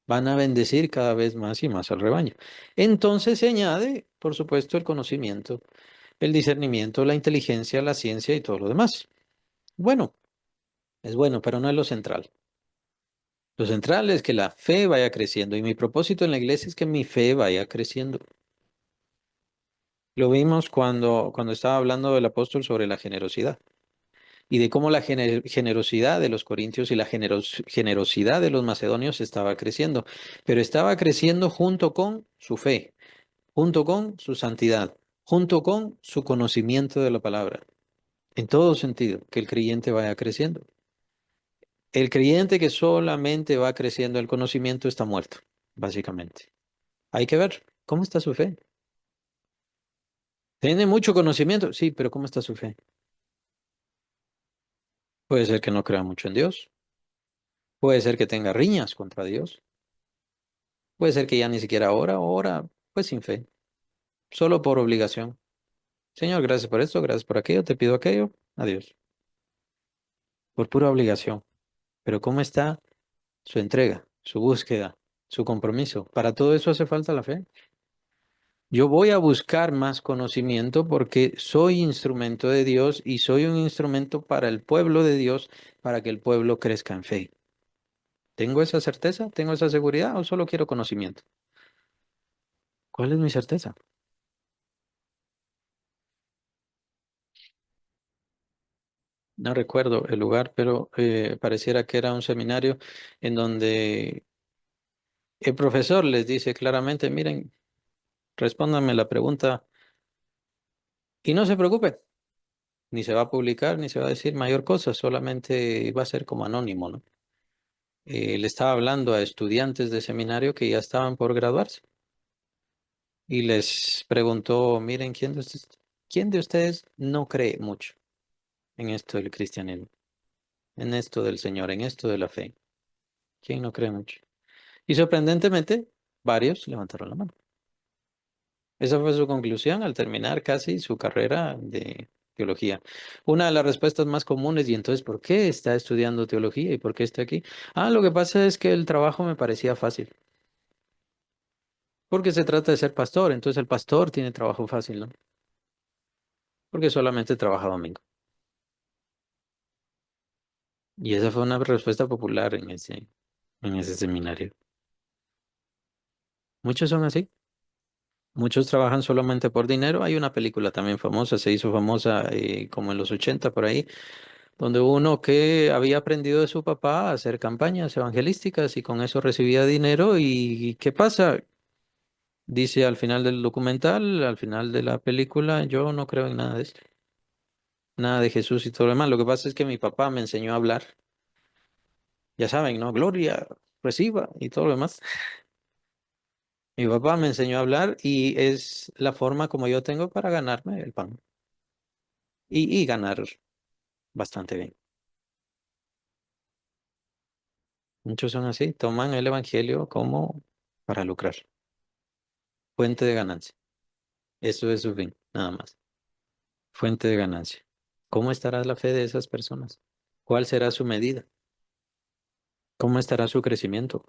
van a bendecir cada vez más y más al rebaño. Entonces se añade, por supuesto, el conocimiento, el discernimiento, la inteligencia, la ciencia y todo lo demás. Bueno, es bueno, pero no es lo central. Lo central es que la fe vaya creciendo y mi propósito en la iglesia es que mi fe vaya creciendo. Lo vimos cuando estaba hablando del apóstol sobre la generosidad y de cómo la generosidad de los corintios y la generosidad de los macedonios estaba creciendo, pero estaba creciendo junto con su fe, junto con su santidad, junto con su conocimiento de la palabra, en todo sentido, que el creyente vaya creciendo. El creyente que solamente va creciendo el conocimiento está muerto, básicamente. Hay que ver cómo está su fe. Tiene mucho conocimiento, sí, pero ¿cómo está su fe? Puede ser que no crea mucho en Dios, puede ser que tenga riñas contra Dios, puede ser que ya ni siquiera ora o ora, pues sin fe, solo por obligación. Señor, gracias por esto, gracias por aquello, te pido aquello, adiós, por pura obligación. Pero ¿cómo está su entrega, su búsqueda, su compromiso? Para todo eso hace falta la fe. Yo voy a buscar más conocimiento porque soy instrumento de Dios y soy un instrumento para el pueblo de Dios, para que el pueblo crezca en fe. ¿Tengo esa certeza? ¿Tengo esa seguridad o solo quiero conocimiento? ¿Cuál es mi certeza? No recuerdo el lugar, pero pareciera que era un seminario en donde el profesor les dice claramente, miren, respóndanme la pregunta y no se preocupen, ni se va a publicar, ni se va a decir mayor cosa, solamente va a ser como anónimo, ¿no? Le estaba hablando a estudiantes de seminario que ya estaban por graduarse y les preguntó, miren, quién de ustedes no cree mucho en esto del cristianismo, en esto del Señor, en esto de la fe? ¿Quién no cree mucho? Y sorprendentemente, varios levantaron la mano. Esa fue su conclusión al terminar casi su carrera de teología. Una de las respuestas más comunes, y entonces, ¿por qué está estudiando teología y por qué está aquí? Ah, lo que pasa es que el trabajo me parecía fácil, porque se trata de ser pastor, entonces el pastor tiene trabajo fácil, ¿no? Porque solamente trabaja domingo. Y esa fue una respuesta popular en ese seminario. Muchos son así. Muchos trabajan solamente por dinero. Hay una película también famosa, se hizo famosa como en los 80 por ahí, donde uno que había aprendido de su papá a hacer campañas evangelísticas y con eso recibía dinero. ¿Y qué pasa? Dice al final del documental, al final de la película, yo no creo en nada de esto, nada de Jesús y todo lo demás. Lo que pasa es que mi papá me enseñó a hablar. Ya saben, ¿no? Gloria, reciba y todo lo demás. Mi papá me enseñó a hablar y es la forma como yo tengo para ganarme el pan y ganar bastante bien. Muchos son así, toman el evangelio como para lucrar, fuente de ganancia. Eso es su fin, nada más. Fuente de ganancia. ¿Cómo estará la fe de esas personas? ¿Cuál será su medida? ¿Cómo estará su crecimiento?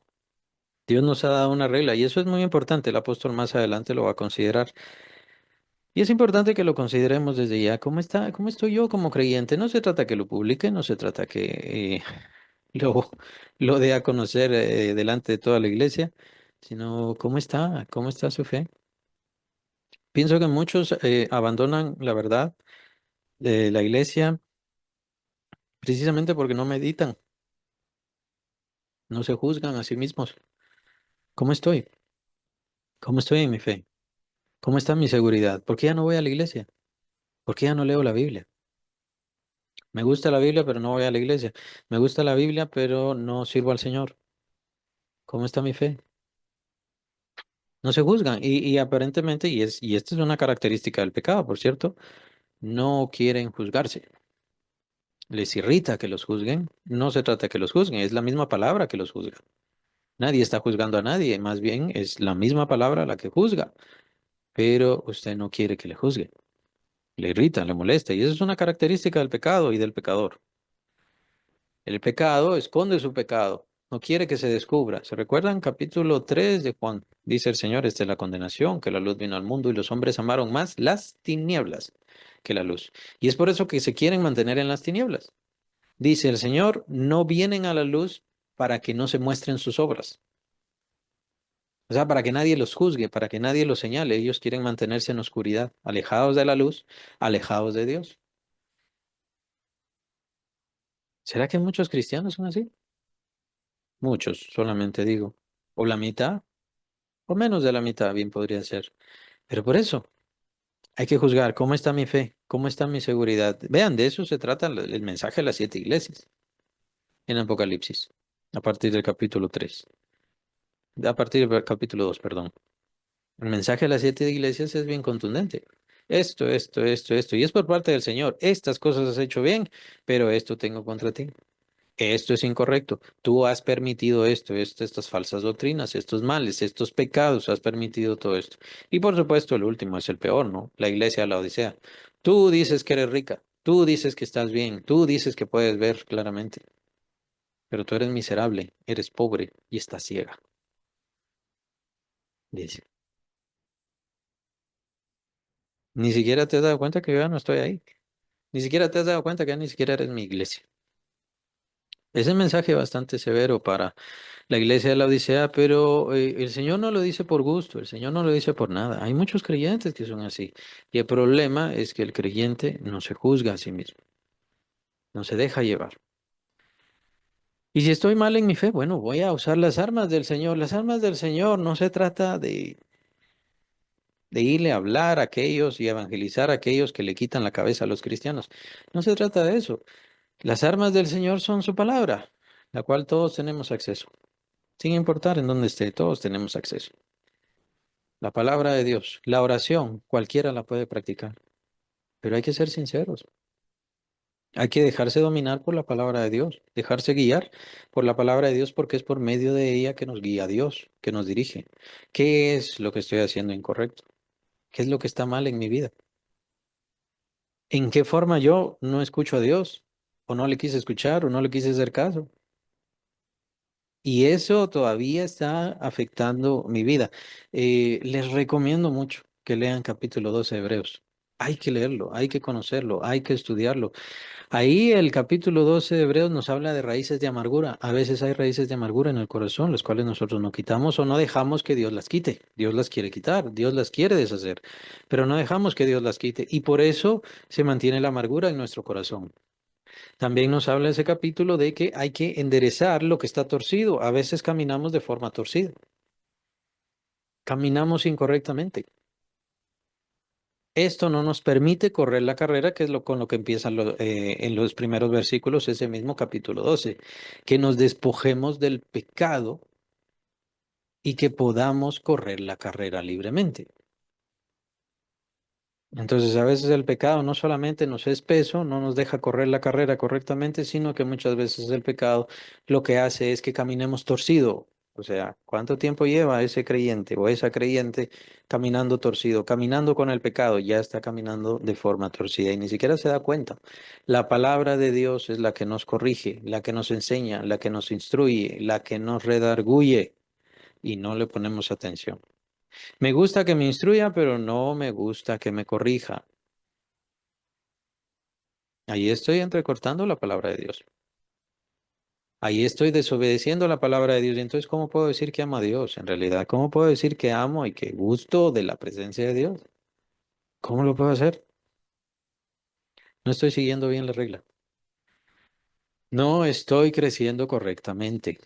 Dios nos ha dado una regla y eso es muy importante. El apóstol más adelante lo va a considerar. Y es importante que lo consideremos desde ya. ¿Cómo está, cómo estoy yo como creyente? No se trata que lo publique, no se trata que lo, lo dé a conocer delante de toda la iglesia, sino cómo está, cómo está su fe. Pienso que muchos abandonan la verdad de la iglesia precisamente porque no meditan, no se juzgan a sí mismos. ¿Cómo estoy? ¿Cómo estoy en mi fe? ¿Cómo está mi seguridad? ¿Por qué ya no voy a la iglesia? ¿Por qué ya no leo la Biblia? Me gusta la Biblia, pero no voy a la iglesia. Me gusta la Biblia, pero no sirvo al Señor. ¿Cómo está mi fe? No se juzgan y aparentemente, y esta es una característica del pecado, por cierto, no quieren juzgarse. Les irrita que los juzguen. No se trata de que los juzguen, es la misma palabra que los juzga. Nadie está juzgando a nadie, más bien es la misma palabra la que juzga, pero usted no quiere que le juzgue. Le irrita, le molesta, y eso es una característica del pecado y del pecador. El pecado esconde su pecado, no quiere que se descubra. ¿Se recuerdan capítulo 3 de Juan? Dice el Señor, esta es la condenación, que la luz vino al mundo y los hombres amaron más las tinieblas que la luz. Y es por eso que se quieren mantener en las tinieblas. Dice el Señor, no vienen a la luz para que no se muestren sus obras. O sea, para que nadie los juzgue, para que nadie los señale. Ellos quieren mantenerse en oscuridad, alejados de la luz, alejados de Dios. ¿Será que muchos cristianos son así? Muchos, solamente digo. O la mitad, o menos de la mitad, bien podría ser. Pero por eso hay que juzgar cómo está mi fe, cómo está mi seguridad. Vean, de eso se trata el mensaje de las siete iglesias en Apocalipsis, a partir del capítulo 3, a partir del capítulo 2, perdón. El mensaje de las siete iglesias es bien contundente. Esto, y es por parte del Señor. Estas cosas has hecho bien, pero esto tengo contra ti. Esto es incorrecto. Tú has permitido estas falsas doctrinas, estos males, estos pecados, has permitido todo esto. Y por supuesto, el último es el peor, ¿no? La iglesia de la Odisea. Tú dices que eres rica, tú dices que estás bien, tú dices que puedes ver claramente, pero tú eres miserable, eres pobre y estás ciega, dice. Ni siquiera te has dado cuenta que yo ya no estoy ahí. Ni siquiera te has dado cuenta que ya ni siquiera eres mi iglesia. Ese mensaje bastante severo para la iglesia de la Odisea, pero el Señor no lo dice por gusto, el Señor no lo dice por nada. Hay muchos creyentes que son así. Y el problema es que el creyente no se juzga a sí mismo, no se deja llevar. Y si estoy mal en mi fe, bueno, voy a usar las armas del Señor. Las armas del Señor no se trata de irle a hablar a aquellos y evangelizar a aquellos que le quitan la cabeza a los cristianos. No se trata de eso. Las armas del Señor son su palabra, la cual todos tenemos acceso. Sin importar en dónde esté, todos tenemos acceso. La palabra de Dios, la oración, cualquiera la puede practicar, pero hay que ser sinceros. Hay que dejarse dominar por la palabra de Dios, dejarse guiar por la palabra de Dios porque es por medio de ella que nos guía Dios, que nos dirige. ¿Qué es lo que estoy haciendo incorrecto? ¿Qué es lo que está mal en mi vida? ¿En qué forma yo no escucho a Dios? ¿O no le quise escuchar? ¿O no le quise hacer caso? Y eso todavía está afectando mi vida. Les recomiendo mucho que lean capítulo 12 de Hebreos. Hay que leerlo, hay que conocerlo, hay que estudiarlo. Ahí el capítulo 12 de Hebreos nos habla de raíces de amargura. A veces hay raíces de amargura en el corazón, las cuales nosotros no quitamos o no dejamos que Dios las quite. Dios las quiere quitar, Dios las quiere deshacer, pero no dejamos que Dios las quite. Y por eso se mantiene la amargura en nuestro corazón. También nos habla ese capítulo de que hay que enderezar lo que está torcido. A veces caminamos de forma torcida, caminamos incorrectamente. Esto no nos permite correr la carrera, que es lo con lo que empiezan en los primeros versículos, ese mismo capítulo 12, que nos despojemos del pecado y que podamos correr la carrera libremente. Entonces, a veces el pecado no solamente nos es peso, no nos deja correr la carrera correctamente, sino que muchas veces el pecado lo que hace es que caminemos torcido. O sea, ¿cuánto tiempo lleva ese creyente o esa creyente caminando torcido, caminando con el pecado? Ya está caminando de forma torcida y ni siquiera se da cuenta. La palabra de Dios es la que nos corrige, la que nos enseña, la que nos instruye, la que nos redarguye y no le ponemos atención. Me gusta que me instruya, pero no me gusta que me corrija. Ahí estoy entrecortando la palabra de Dios. Ahí estoy desobedeciendo la palabra de Dios. Y entonces, ¿cómo puedo decir que amo a Dios en realidad? ¿Cómo puedo decir que amo y que gusto de la presencia de Dios? ¿Cómo lo puedo hacer? No estoy siguiendo bien la regla. No estoy creciendo correctamente.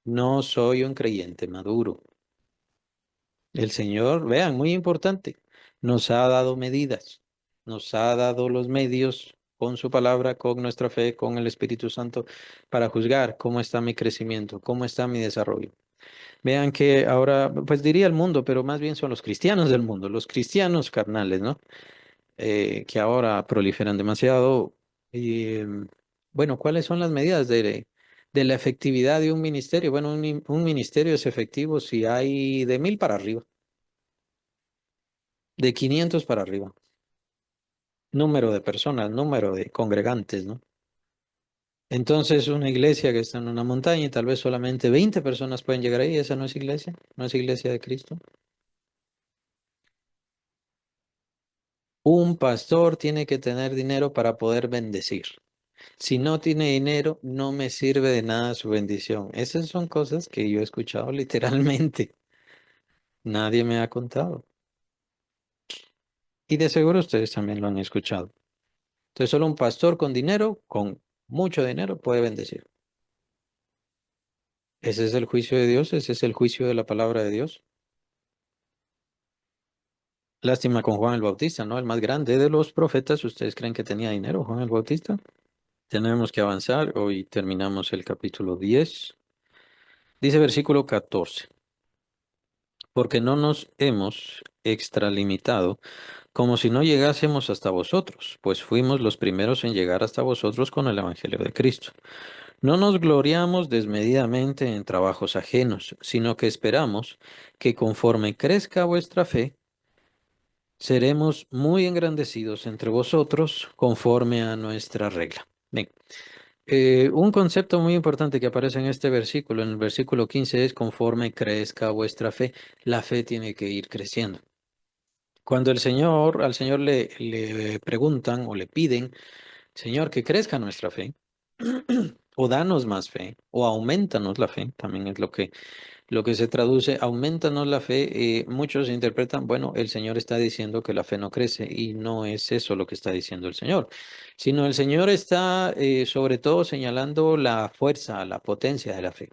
No soy un creyente maduro. El Señor, vean, muy importante, nos ha dado medidas, nos ha dado los medios con su palabra, con nuestra fe, con el Espíritu Santo, para juzgar cómo está mi crecimiento, cómo está mi desarrollo. Vean que ahora, pues diría el mundo, pero más bien son los cristianos del mundo, los cristianos carnales, ¿no? Que ahora proliferan demasiado. Y bueno, ¿cuáles son las medidas de la efectividad de un ministerio? Bueno, un ministerio es efectivo si hay de 1000 para arriba, de 500 para arriba. Número de personas, número de congregantes, ¿no? Entonces, una iglesia que está en una montaña y tal vez solamente 20 personas pueden llegar ahí, esa no es iglesia, no es iglesia de Cristo. Un pastor tiene que tener dinero para poder bendecir. Si no tiene dinero, no me sirve de nada su bendición. Esas son cosas que yo he escuchado literalmente. Nadie me ha contado. Y de seguro ustedes también lo han escuchado. Entonces, solo un pastor con dinero, con mucho dinero, puede bendecir. Ese es el juicio de Dios, ese es el juicio de la palabra de Dios. Lástima con Juan el Bautista, ¿no? El más grande de los profetas. ¿Ustedes creen que tenía dinero, Juan el Bautista? Tenemos que avanzar. Hoy terminamos el capítulo 10. Dice versículo 14. Porque no nos hemos extralimitado como si no llegásemos hasta vosotros, pues fuimos los primeros en llegar hasta vosotros con el Evangelio de Cristo. No nos gloriamos desmedidamente en trabajos ajenos, sino que esperamos que conforme crezca vuestra fe, seremos muy engrandecidos entre vosotros conforme a nuestra regla. Bien, un concepto muy importante que aparece en este versículo, en el versículo 15, es conforme crezca vuestra fe. La fe tiene que ir creciendo. Cuando al Señor le preguntan o le piden, Señor, que crezca nuestra fe, o danos más fe, o aumentanos la fe, también es lo que se traduce, aumentanos la fe, muchos interpretan, bueno, el Señor está diciendo que la fe no crece, y no es eso lo que está diciendo el Señor, sino el Señor está sobre todo señalando la fuerza, la potencia de la fe.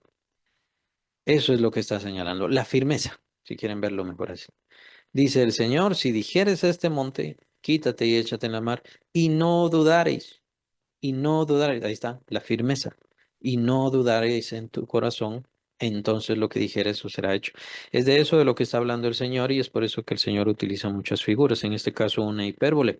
Eso es lo que está señalando, la firmeza, si quieren verlo mejor así. Dice el Señor, si dijeres a este monte, quítate y échate en la mar, y no dudaréis, ahí está, la firmeza, y no dudaréis en tu corazón, entonces lo que dijeres eso será hecho. Es de eso de lo que está hablando el Señor y es por eso que el Señor utiliza muchas figuras, en este caso una hipérbole.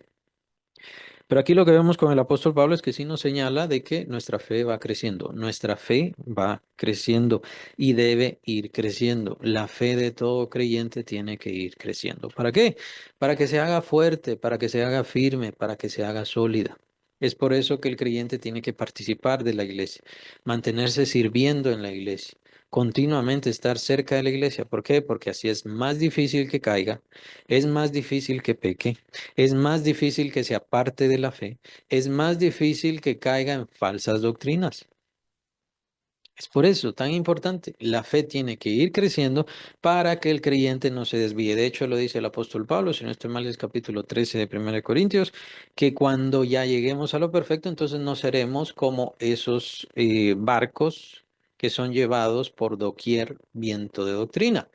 Pero aquí lo que vemos con el apóstol Pablo es que sí nos señala de que nuestra fe va creciendo, nuestra fe va creciendo y debe ir creciendo. La fe de todo creyente tiene que ir creciendo. ¿Para qué? Para que se haga fuerte, para que se haga firme, para que se haga sólida. Es por eso que el creyente tiene que participar de la iglesia, mantenerse sirviendo en la iglesia, continuamente estar cerca de la iglesia. ¿Por qué? Porque así es más difícil que caiga, es más difícil que peque, es más difícil que se aparte de la fe, es más difícil que caiga en falsas doctrinas. Es por eso tan importante. La fe tiene que ir creciendo para que el creyente no se desvíe. De hecho, lo dice el apóstol Pablo, si no estoy mal, es capítulo 13 de 1 de Corintios, que cuando ya lleguemos a lo perfecto, entonces no seremos como esos barcos que son llevados por doquier viento de doctrina.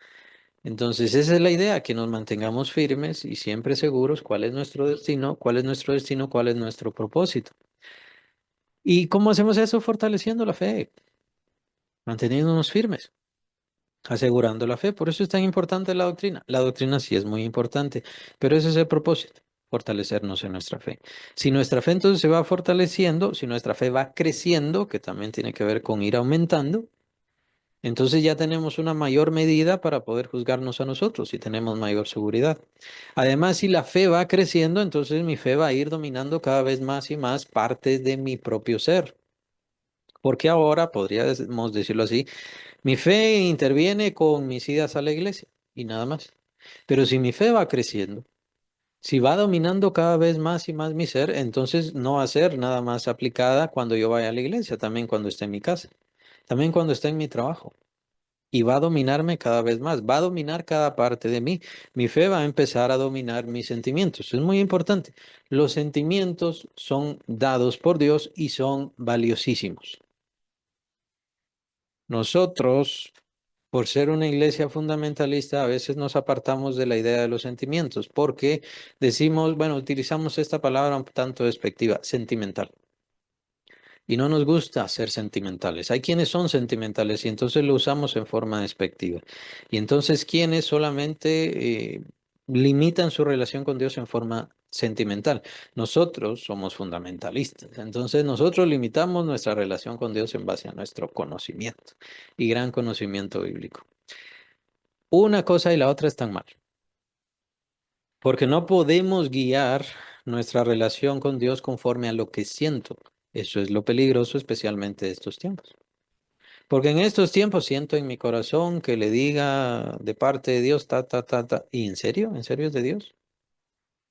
Entonces, esa es la idea, que nos mantengamos firmes y siempre seguros cuál es nuestro destino, cuál es nuestro destino, cuál es nuestro propósito. ¿Y cómo hacemos eso? Fortaleciendo la fe, manteniéndonos firmes, asegurando la fe. Por eso es tan importante la doctrina. La doctrina sí es muy importante, pero ese es el propósito, fortalecernos en nuestra fe. Si nuestra fe entonces se va fortaleciendo, si nuestra fe va creciendo, que también tiene que ver con ir aumentando, entonces ya tenemos una mayor medida para poder juzgarnos a nosotros y tenemos mayor seguridad. Además, si la fe va creciendo, entonces mi fe va a ir dominando cada vez más y más partes de mi propio ser. Porque ahora, podríamos decirlo así, mi fe interviene con mis idas a la iglesia y nada más. Pero si mi fe va creciendo, Si va dominando cada vez más y más mi ser, entonces no va a ser nada más aplicada cuando yo vaya a la iglesia, también cuando esté en mi casa, también cuando esté en mi trabajo. Y va a dominarme cada vez más, va a dominar cada parte de mí. Mi fe va a empezar a dominar mis sentimientos. Es muy importante. Los sentimientos son dados por Dios y son valiosísimos. Nosotros, por ser una iglesia fundamentalista, a veces nos apartamos de la idea de los sentimientos porque decimos, bueno, utilizamos esta palabra un tanto despectiva, sentimental. Y no nos gusta ser sentimentales. Hay quienes son sentimentales y entonces lo usamos en forma despectiva. Y entonces quienes solamente limitan su relación con Dios en forma sentimental. Nosotros somos fundamentalistas. Entonces nosotros limitamos nuestra relación con Dios en base a nuestro conocimiento y gran conocimiento bíblico. Una cosa y la otra están mal, porque no podemos guiar nuestra relación con Dios conforme a lo que siento. Eso es lo peligroso, especialmente de estos tiempos. Porque en estos tiempos siento en mi corazón que le diga de parte de Dios, ta, ta, ta, ta. ¿Y en serio? ¿En serio es de Dios?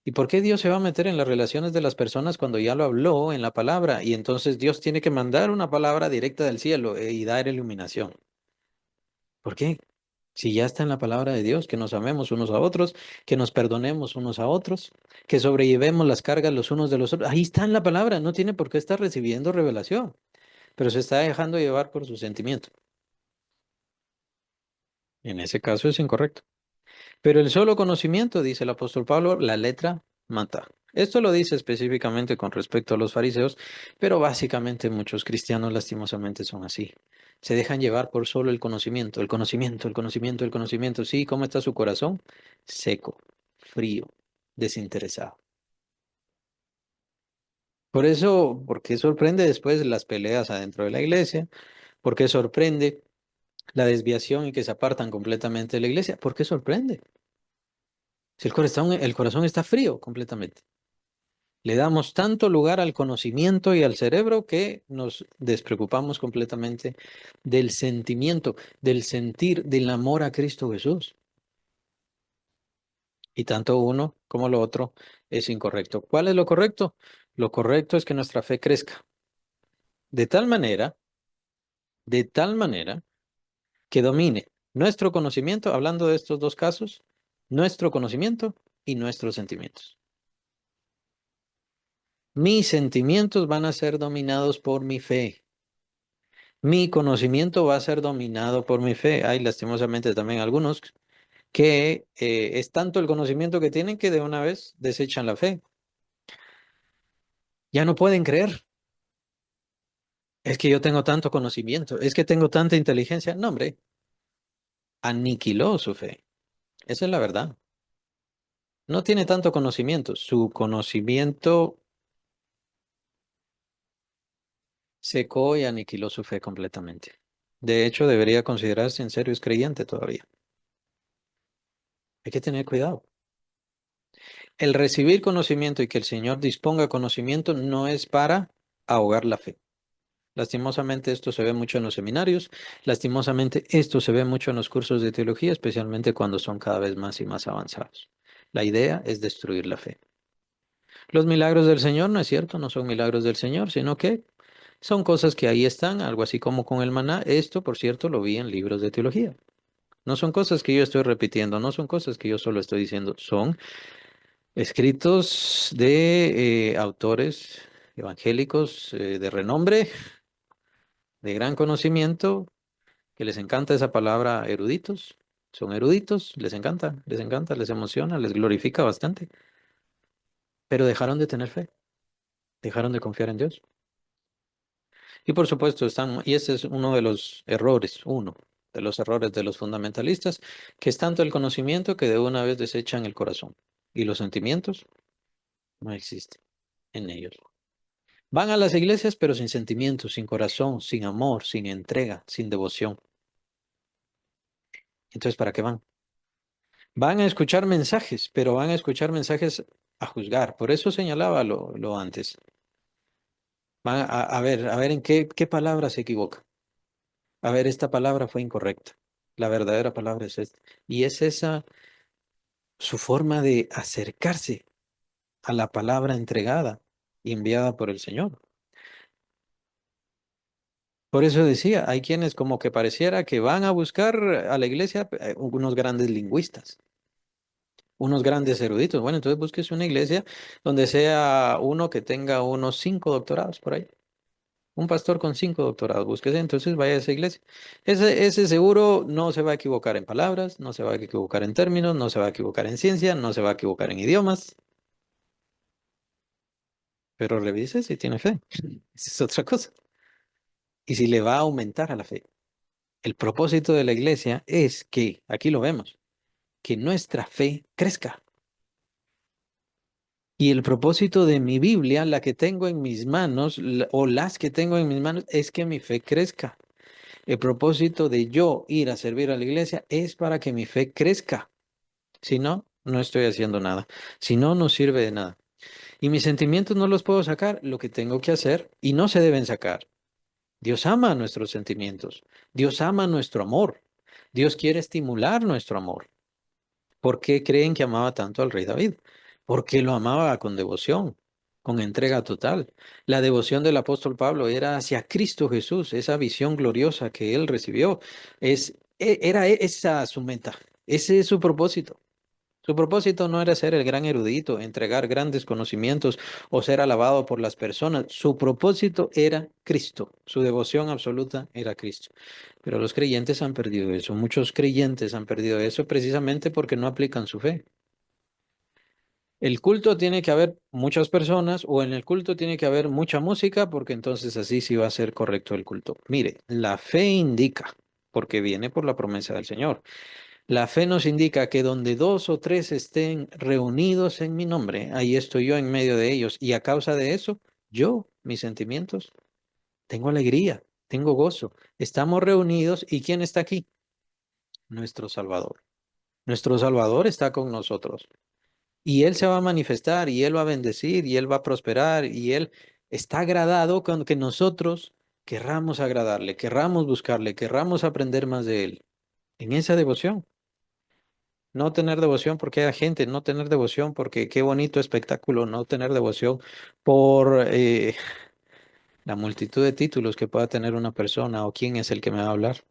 ¿Y por qué Dios se va a meter en las relaciones de las personas cuando ya lo habló en la palabra? Y entonces Dios tiene que mandar una palabra directa del cielo y dar iluminación. ¿Por qué? Si ya está en la palabra de Dios, que nos amemos unos a otros, que nos perdonemos unos a otros, que sobrellevemos las cargas los unos de los otros. Ahí está en la palabra, no tiene por qué estar recibiendo revelación, pero se está dejando llevar por su sentimiento. En ese caso es incorrecto. Pero el solo conocimiento, dice el apóstol Pablo, la letra mata. Esto lo dice específicamente con respecto a los fariseos, pero básicamente muchos cristianos lastimosamente son así. Se dejan llevar por solo el conocimiento, el conocimiento, el conocimiento, el conocimiento. Sí, ¿cómo está su corazón? Seco, frío, desinteresado. Por eso, ¿por qué sorprende después las peleas adentro de la iglesia? ¿Por qué sorprende la desviación y que se apartan completamente de la iglesia? ¿Por qué sorprende? Si el corazón está frío completamente. Le damos tanto lugar al conocimiento y al cerebro que nos despreocupamos completamente del sentimiento, del sentir, del amor a Cristo Jesús. Y tanto uno como lo otro es incorrecto. ¿Cuál es lo correcto? Lo correcto es que nuestra fe crezca de tal manera que domine nuestro conocimiento, hablando de estos dos casos, nuestro conocimiento y nuestros sentimientos. Mis sentimientos van a ser dominados por mi fe. Mi conocimiento va a ser dominado por mi fe. Hay lastimosamente también algunos que es tanto el conocimiento que tienen que de una vez desechan la fe. Ya no pueden creer. Es que yo tengo tanto conocimiento, es que tengo tanta inteligencia. No, hombre, aniquiló su fe. Esa es la verdad. No tiene tanto conocimiento. Su conocimiento secó y aniquiló su fe completamente. De hecho, debería considerarse en serio es creyente todavía. Hay que tener cuidado. El recibir conocimiento y que el Señor disponga conocimiento no es para ahogar la fe. Lastimosamente esto se ve mucho en los seminarios, lastimosamente esto se ve mucho en los cursos de teología, especialmente cuando son cada vez más y más avanzados. La idea es destruir la fe. Los milagros del Señor, no es cierto, no son milagros del Señor, sino que son cosas que ahí están, algo así como con el maná. Esto, por cierto, lo vi en libros de teología. No son cosas que yo estoy repitiendo, no son cosas que yo solo estoy diciendo, son escritos de autores evangélicos de renombre, de gran conocimiento, que les encanta esa palabra eruditos. Son eruditos, les encanta, les emociona, les glorifica bastante, pero dejaron de tener fe, dejaron de confiar en Dios. Y por supuesto están, y ese es uno de los errores, uno de los errores de los fundamentalistas, que es tanto el conocimiento que de una vez desechan el corazón. Y los sentimientos no existen en ellos. Van a las iglesias, pero sin sentimientos, sin corazón, sin amor, sin entrega, sin devoción. Entonces, ¿para qué van? Van a escuchar mensajes, pero van a escuchar mensajes a juzgar. Por eso señalaba lo antes. Van a ver en qué palabra se equivoca. A ver, esta palabra fue incorrecta. La verdadera palabra es esta. Y es esa su forma de acercarse. a la palabra entregada y enviada por el Señor. Por eso decía, hay quienes como que pareciera que van a buscar a la iglesia unos grandes lingüistas, unos grandes eruditos. Bueno, entonces búsquese una iglesia donde sea uno que tenga unos 5 doctorados por ahí. Un pastor con 5 doctorados, búsquese, entonces vaya a esa iglesia. Ese seguro no se va a equivocar en palabras, no se va a equivocar en términos, no se va a equivocar en ciencia, no se va a equivocar en idiomas, pero revise si tiene fe. Esa es otra cosa. Y si le va a aumentar a la fe. El propósito de la iglesia es que, aquí lo vemos, que nuestra fe crezca. Y el propósito de mi Biblia, la que tengo en mis manos, o las que tengo en mis manos, es que mi fe crezca. El propósito de yo ir a servir a la iglesia es para que mi fe crezca. Si no, no estoy haciendo nada. Si no, no sirve de nada. Y mis sentimientos no los puedo sacar. Lo que tengo que hacer, y no se deben sacar. Dios ama nuestros sentimientos. Dios ama nuestro amor. Dios quiere estimular nuestro amor. ¿Por qué creen que amaba tanto al rey David? Porque lo amaba con devoción, con entrega total. La devoción del apóstol Pablo era hacia Cristo Jesús, esa visión gloriosa que él recibió. Era esa su meta, ese es su propósito. Su propósito no era ser el gran erudito, entregar grandes conocimientos o ser alabado por las personas. Su propósito era Cristo. Su devoción absoluta era Cristo. Pero los creyentes han perdido eso. Muchos creyentes han perdido eso precisamente porque no aplican su fe. El culto tiene que haber muchas personas o en el culto tiene que haber mucha música porque entonces así sí va a ser correcto el culto. Mire, la fe indica, porque viene por la promesa del Señor. La fe nos indica que donde dos o tres estén reunidos en mi nombre, ahí estoy yo en medio de ellos. Y a causa de eso, yo, mis sentimientos, tengo alegría, tengo gozo. Estamos reunidos y ¿quién está aquí? Nuestro Salvador. Nuestro Salvador está con nosotros. Y Él se va a manifestar y Él va a bendecir y Él va a prosperar y Él está agradado con que nosotros querramos agradarle, querramos buscarle, querramos aprender más de Él. En esa devoción. No tener devoción porque hay gente, no tener devoción porque qué bonito espectáculo, no tener devoción por la multitud de títulos que pueda tener una persona o quién es el que me va a hablar.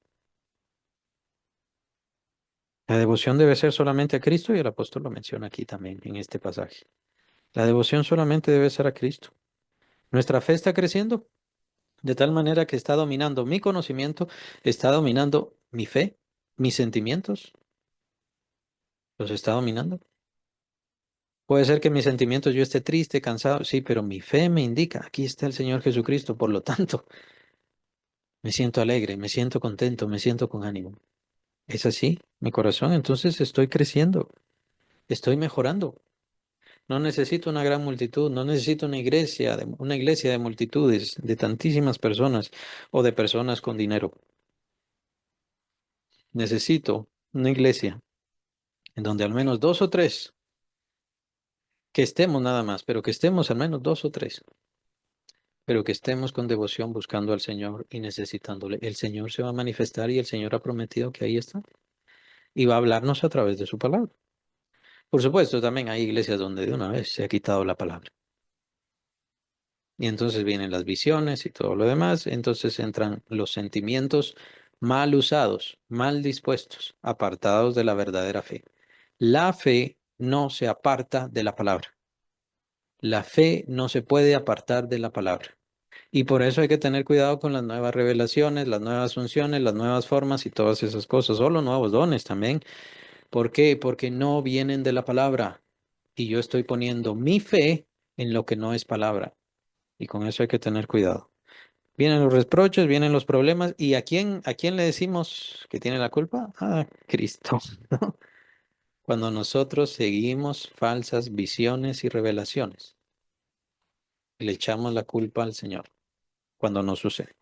La devoción debe ser solamente a Cristo y el apóstol lo menciona aquí también en este pasaje. La devoción solamente debe ser a Cristo. Nuestra fe está creciendo de tal manera que está dominando mi conocimiento, está dominando mi fe, mis sentimientos, los está dominando. Puede ser que mis sentimientos yo esté triste, cansado, sí, pero mi fe me indica, aquí está el Señor Jesucristo, por lo tanto, me siento alegre, me siento contento, me siento con ánimo. ¿Es así mi corazón? Entonces estoy creciendo, estoy mejorando. No necesito una gran multitud, no necesito una iglesia de multitudes, de tantísimas personas o de personas con dinero. Necesito una iglesia en donde al menos dos o tres, que estemos nada más, pero que estemos al menos dos o tres, pero que estemos con devoción buscando al Señor y necesitándole. El Señor se va a manifestar y el Señor ha prometido que ahí está y va a hablarnos a través de su palabra. Por supuesto, también hay iglesias donde de una vez se ha quitado la palabra. Y entonces vienen las visiones y todo lo demás. Entonces entran los sentimientos mal usados, mal dispuestos, apartados de la verdadera fe. La fe no se aparta de la palabra. La fe no se puede apartar de la palabra. Y por eso hay que tener cuidado con las nuevas revelaciones, las nuevas funciones, las nuevas formas y todas esas cosas, o los nuevos dones también. ¿Por qué? Porque no vienen de la palabra. Y yo estoy poniendo mi fe en lo que no es palabra. Y con eso hay que tener cuidado. Vienen los reproches, vienen los problemas. ¿Y a quién le decimos que tiene la culpa? A Cristo. ¿No? Cuando nosotros seguimos falsas visiones y revelaciones, le echamos la culpa al Señor cuando no sucede.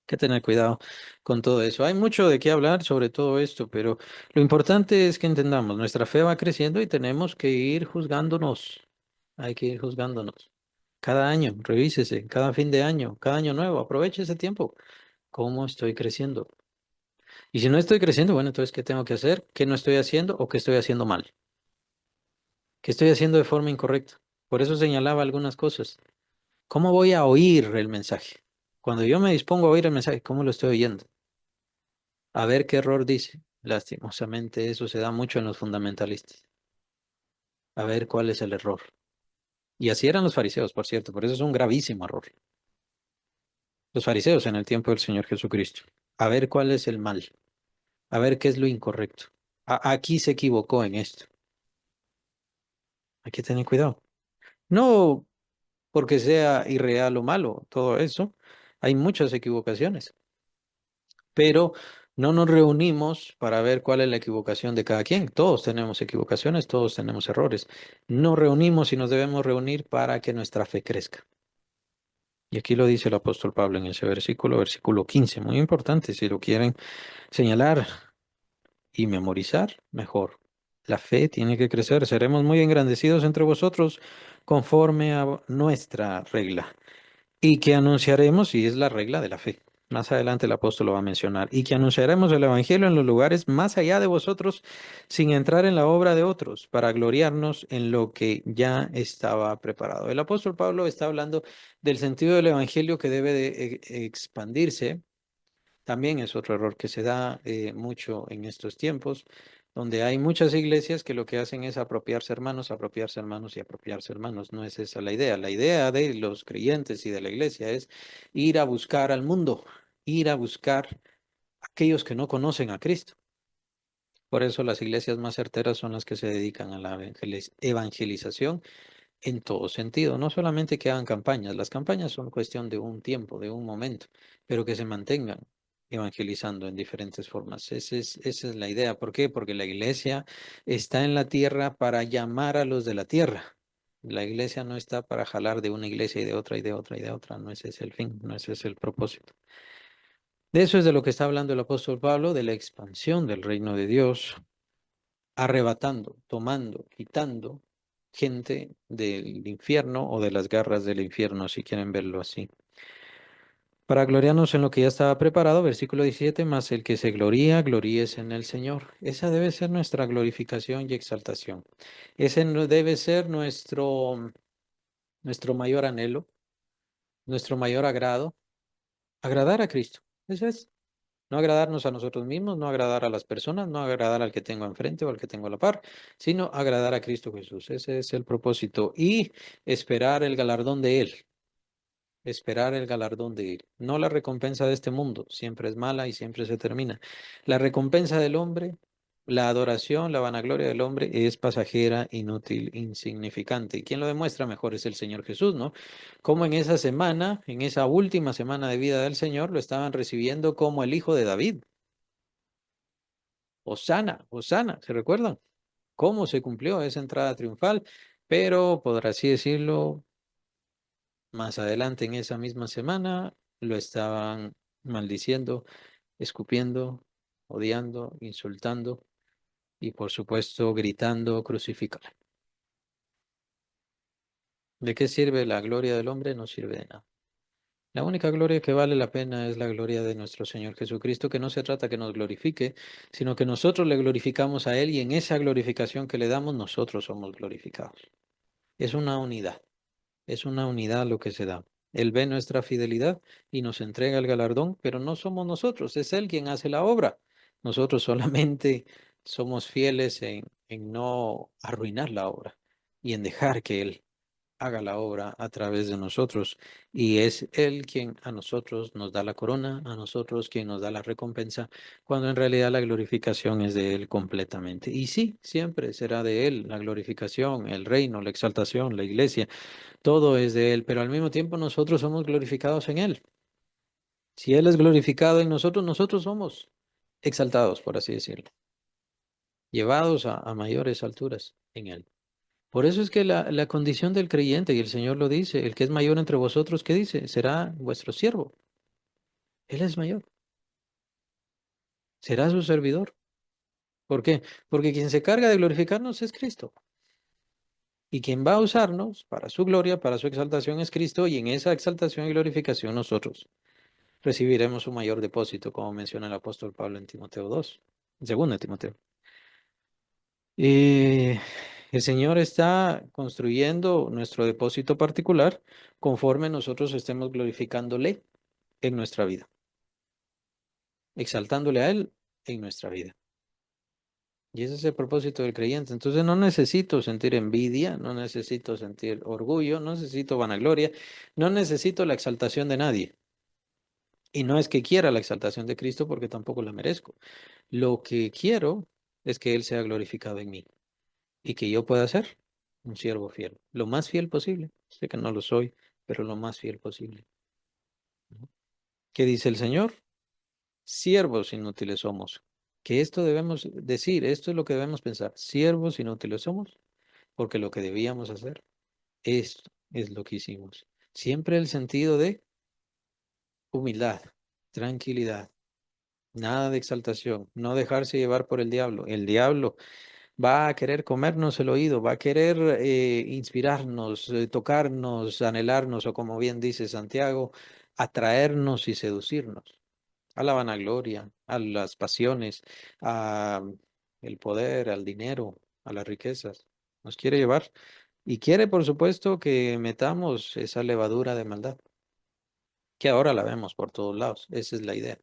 Que tener cuidado con todo eso. Hay mucho de qué hablar sobre todo esto, pero lo importante es que entendamos, nuestra fe va creciendo y tenemos que ir juzgándonos. Hay que ir juzgándonos. Cada año, revísese, cada fin de año, cada año nuevo, aproveche ese tiempo. ¿Cómo estoy creciendo? Y si no estoy creciendo, bueno, entonces, ¿qué tengo que hacer? ¿Qué no estoy haciendo o qué estoy haciendo mal? ¿Qué estoy haciendo de forma incorrecta? Por eso señalaba algunas cosas. ¿Cómo voy a oír el mensaje? Cuando yo me dispongo a oír el mensaje, ¿cómo lo estoy oyendo? A ver qué error dice. Lastimosamente, eso se da mucho en los fundamentalistas. A ver cuál es el error. Y así eran los fariseos, por cierto, por eso es un gravísimo error. Los fariseos en el tiempo del Señor Jesucristo. A ver cuál es el mal. A ver qué es lo incorrecto. Aquí se equivocó en esto. Hay que tener cuidado. No porque sea irreal o malo, todo eso. Hay muchas equivocaciones, pero no nos reunimos para ver cuál es la equivocación de cada quien. Todos tenemos equivocaciones, todos tenemos errores. Nos reunimos y nos debemos reunir para que nuestra fe crezca. Y aquí lo dice el apóstol Pablo en ese versículo, versículo 15, muy importante, si lo quieren señalar y memorizar, mejor. La fe tiene que crecer, seremos muy engrandecidos entre vosotros conforme a nuestra regla. Y que anunciaremos, y es la regla de la fe. Más adelante el apóstol lo va a mencionar. Y que anunciaremos el evangelio en los lugares más allá de vosotros, sin entrar en la obra de otros, para gloriarnos en lo que ya estaba preparado. El apóstol Pablo está hablando del sentido del evangelio que debe de expandirse. También es otro error que se da mucho en estos tiempos, donde hay muchas iglesias que lo que hacen es apropiarse hermanos y apropiarse hermanos. No es esa la idea. La idea de los creyentes y de la iglesia es ir a buscar al mundo, ir a buscar a aquellos que no conocen a Cristo. Por eso las iglesias más certeras son las que se dedican a la evangelización en todo sentido. No solamente que hagan campañas, las campañas son cuestión de un tiempo, de un momento, pero que se mantengan evangelizando en diferentes formas. Esa es la idea. ¿Por qué? Porque la iglesia está en la tierra para llamar a los de la tierra. La iglesia no está para jalar de una iglesia y de otra y de otra y de otra. No ese es el fin, no ese es el propósito. De eso es de lo que está hablando el apóstol Pablo, de la expansión del reino de Dios, arrebatando, tomando, quitando gente del infierno o de las garras del infierno, si quieren verlo así. Para gloriarnos en lo que ya estaba preparado, versículo 17, más el que se gloría, gloríese en el Señor. Esa debe ser nuestra glorificación y exaltación. Ese no debe ser nuestro mayor anhelo, nuestro mayor agrado, agradar a Cristo. Eso es. No agradarnos a nosotros mismos, no agradar a las personas, no agradar al que tengo enfrente o al que tengo a la par, sino agradar a Cristo Jesús. Ese es el propósito. Y esperar el galardón de Él. Esperar el galardón de Él. No la recompensa de este mundo. Siempre es mala y siempre se termina. La recompensa del hombre, la adoración, la vanagloria del hombre es pasajera, inútil, insignificante. ¿Y quién lo demuestra mejor? Es el Señor Jesús, ¿no? Como en esa semana, en esa última semana de vida del Señor, lo estaban recibiendo como el Hijo de David. Hosana, Hosana, ¿se recuerdan? ¿Cómo se cumplió esa entrada triunfal? Pero, por así decirlo, más adelante en esa misma semana lo estaban maldiciendo, escupiendo, odiando, insultando y, por supuesto, gritando, crucifícalo. ¿De qué sirve la gloria del hombre? No sirve de nada. La única gloria que vale la pena es la gloria de nuestro Señor Jesucristo, que no se trata que nos glorifique, sino que nosotros le glorificamos a Él y en esa glorificación que le damos nosotros somos glorificados. Es una unidad, es una unidad lo que se da. Él ve nuestra fidelidad y nos entrega el galardón, pero no somos nosotros, es Él quien hace la obra. Nosotros solamente somos fieles en no arruinar la obra y en dejar que Él haga la obra a través de nosotros. Y es Él quien a nosotros nos da la corona, a nosotros quien nos da la recompensa, cuando en realidad la glorificación es de Él completamente. Y sí, siempre será de Él la glorificación, el reino, la exaltación, la iglesia, todo es de Él, pero al mismo tiempo nosotros somos glorificados en Él. Si Él es glorificado en nosotros, nosotros somos exaltados, por así decirlo, llevados a mayores alturas en Él. Por eso es que la condición del creyente, y el Señor lo dice, el que es mayor entre vosotros, ¿qué dice? Será vuestro siervo. Él es mayor, será su servidor. ¿Por qué? Porque quien se carga de glorificarnos es Cristo. Y quien va a usarnos para su gloria, para su exaltación es Cristo, y en esa exaltación y glorificación nosotros recibiremos un mayor depósito, como menciona el apóstol Pablo en Timoteo 2, en 2 Timoteo. El Señor está construyendo nuestro depósito particular conforme nosotros estemos glorificándole en nuestra vida, exaltándole a Él en nuestra vida. Y ese es el propósito del creyente. Entonces no necesito sentir envidia, no necesito sentir orgullo, no necesito vanagloria, no necesito la exaltación de nadie. Y no es que quiera la exaltación de Cristo porque tampoco la merezco. Lo que quiero es que Él sea glorificado en mí y que yo pueda ser un siervo fiel, lo más fiel posible. Sé que no lo soy, pero lo más fiel posible. ¿Qué dice el Señor? Siervos inútiles somos. Que esto debemos decir, esto es lo que debemos pensar. Siervos inútiles somos, porque lo que debíamos hacer, esto es lo que hicimos. Siempre el sentido de humildad, tranquilidad, nada de exaltación, no dejarse llevar por el diablo. El diablo va a querer comernos el oído, va a querer inspirarnos, tocarnos, anhelarnos, o como bien dice Santiago, atraernos y seducirnos a la vanagloria, a las pasiones, a el poder, al dinero, a las riquezas. Nos quiere llevar y quiere, por supuesto, que metamos esa levadura de maldad, que ahora la vemos por todos lados. Esa es la idea.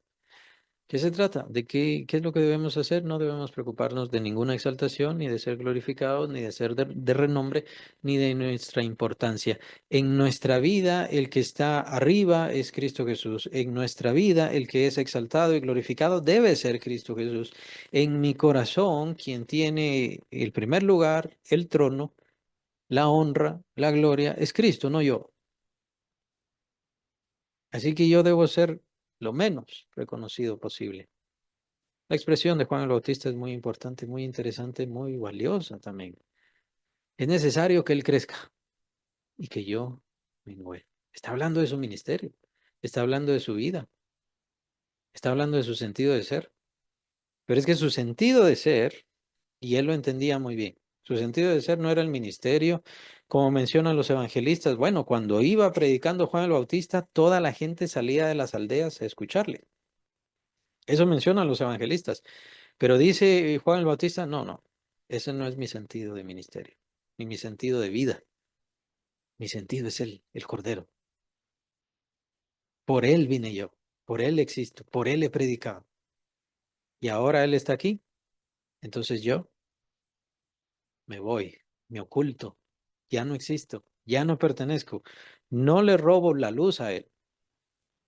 ¿Qué se trata? ¿De qué es lo que debemos hacer? No debemos preocuparnos de ninguna exaltación, ni de ser glorificados, ni de ser de renombre, ni de nuestra importancia. En nuestra vida, el que está arriba es Cristo Jesús. En nuestra vida, el que es exaltado y glorificado debe ser Cristo Jesús. En mi corazón, quien tiene el primer lugar, el trono, la honra, la gloria, es Cristo, no yo. Así que yo debo ser lo menos reconocido posible. La expresión de Juan el Bautista es muy importante, muy interesante, muy valiosa también. Es necesario que Él crezca y que yo mengüe. Está hablando de su ministerio, está hablando de su vida, está hablando de su sentido de ser. Pero es que su sentido de ser, y Él lo entendía muy bien, su sentido de ser no era el ministerio, como mencionan los evangelistas. Bueno, cuando iba predicando Juan el Bautista, toda la gente salía de las aldeas a escucharle. Eso mencionan los evangelistas. Pero dice Juan el Bautista, no, no, ese no es mi sentido de ministerio, ni mi sentido de vida. Mi sentido es el Cordero. Por Él vine yo, por Él existo, por Él he predicado. Y ahora Él está aquí, entonces yo me voy, me oculto, ya no existo, ya no pertenezco. No le robo la luz a Él.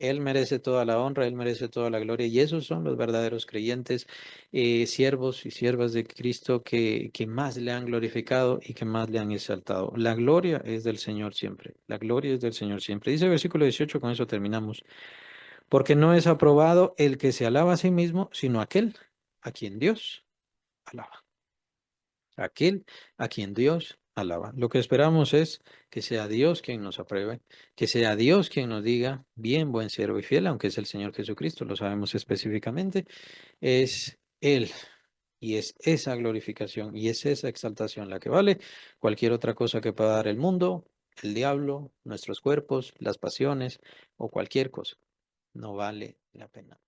Él merece toda la honra, Él merece toda la gloria y esos son los verdaderos creyentes, siervos y siervas de Cristo que más le han glorificado y que más le han exaltado. La gloria es del Señor siempre, la gloria es del Señor siempre. Dice el versículo 18, con eso terminamos, porque no es aprobado el que se alaba a sí mismo, sino aquel a quien Dios alaba. Aquel a quien Dios alaba. Lo que esperamos es que sea Dios quien nos apruebe, que sea Dios quien nos diga, bien, buen siervo y fiel, aunque es el Señor Jesucristo, lo sabemos específicamente, es Él. Y es esa glorificación y es esa exaltación la que vale cualquier otra cosa que pueda dar el mundo, el diablo, nuestros cuerpos, las pasiones o cualquier cosa. No vale la pena.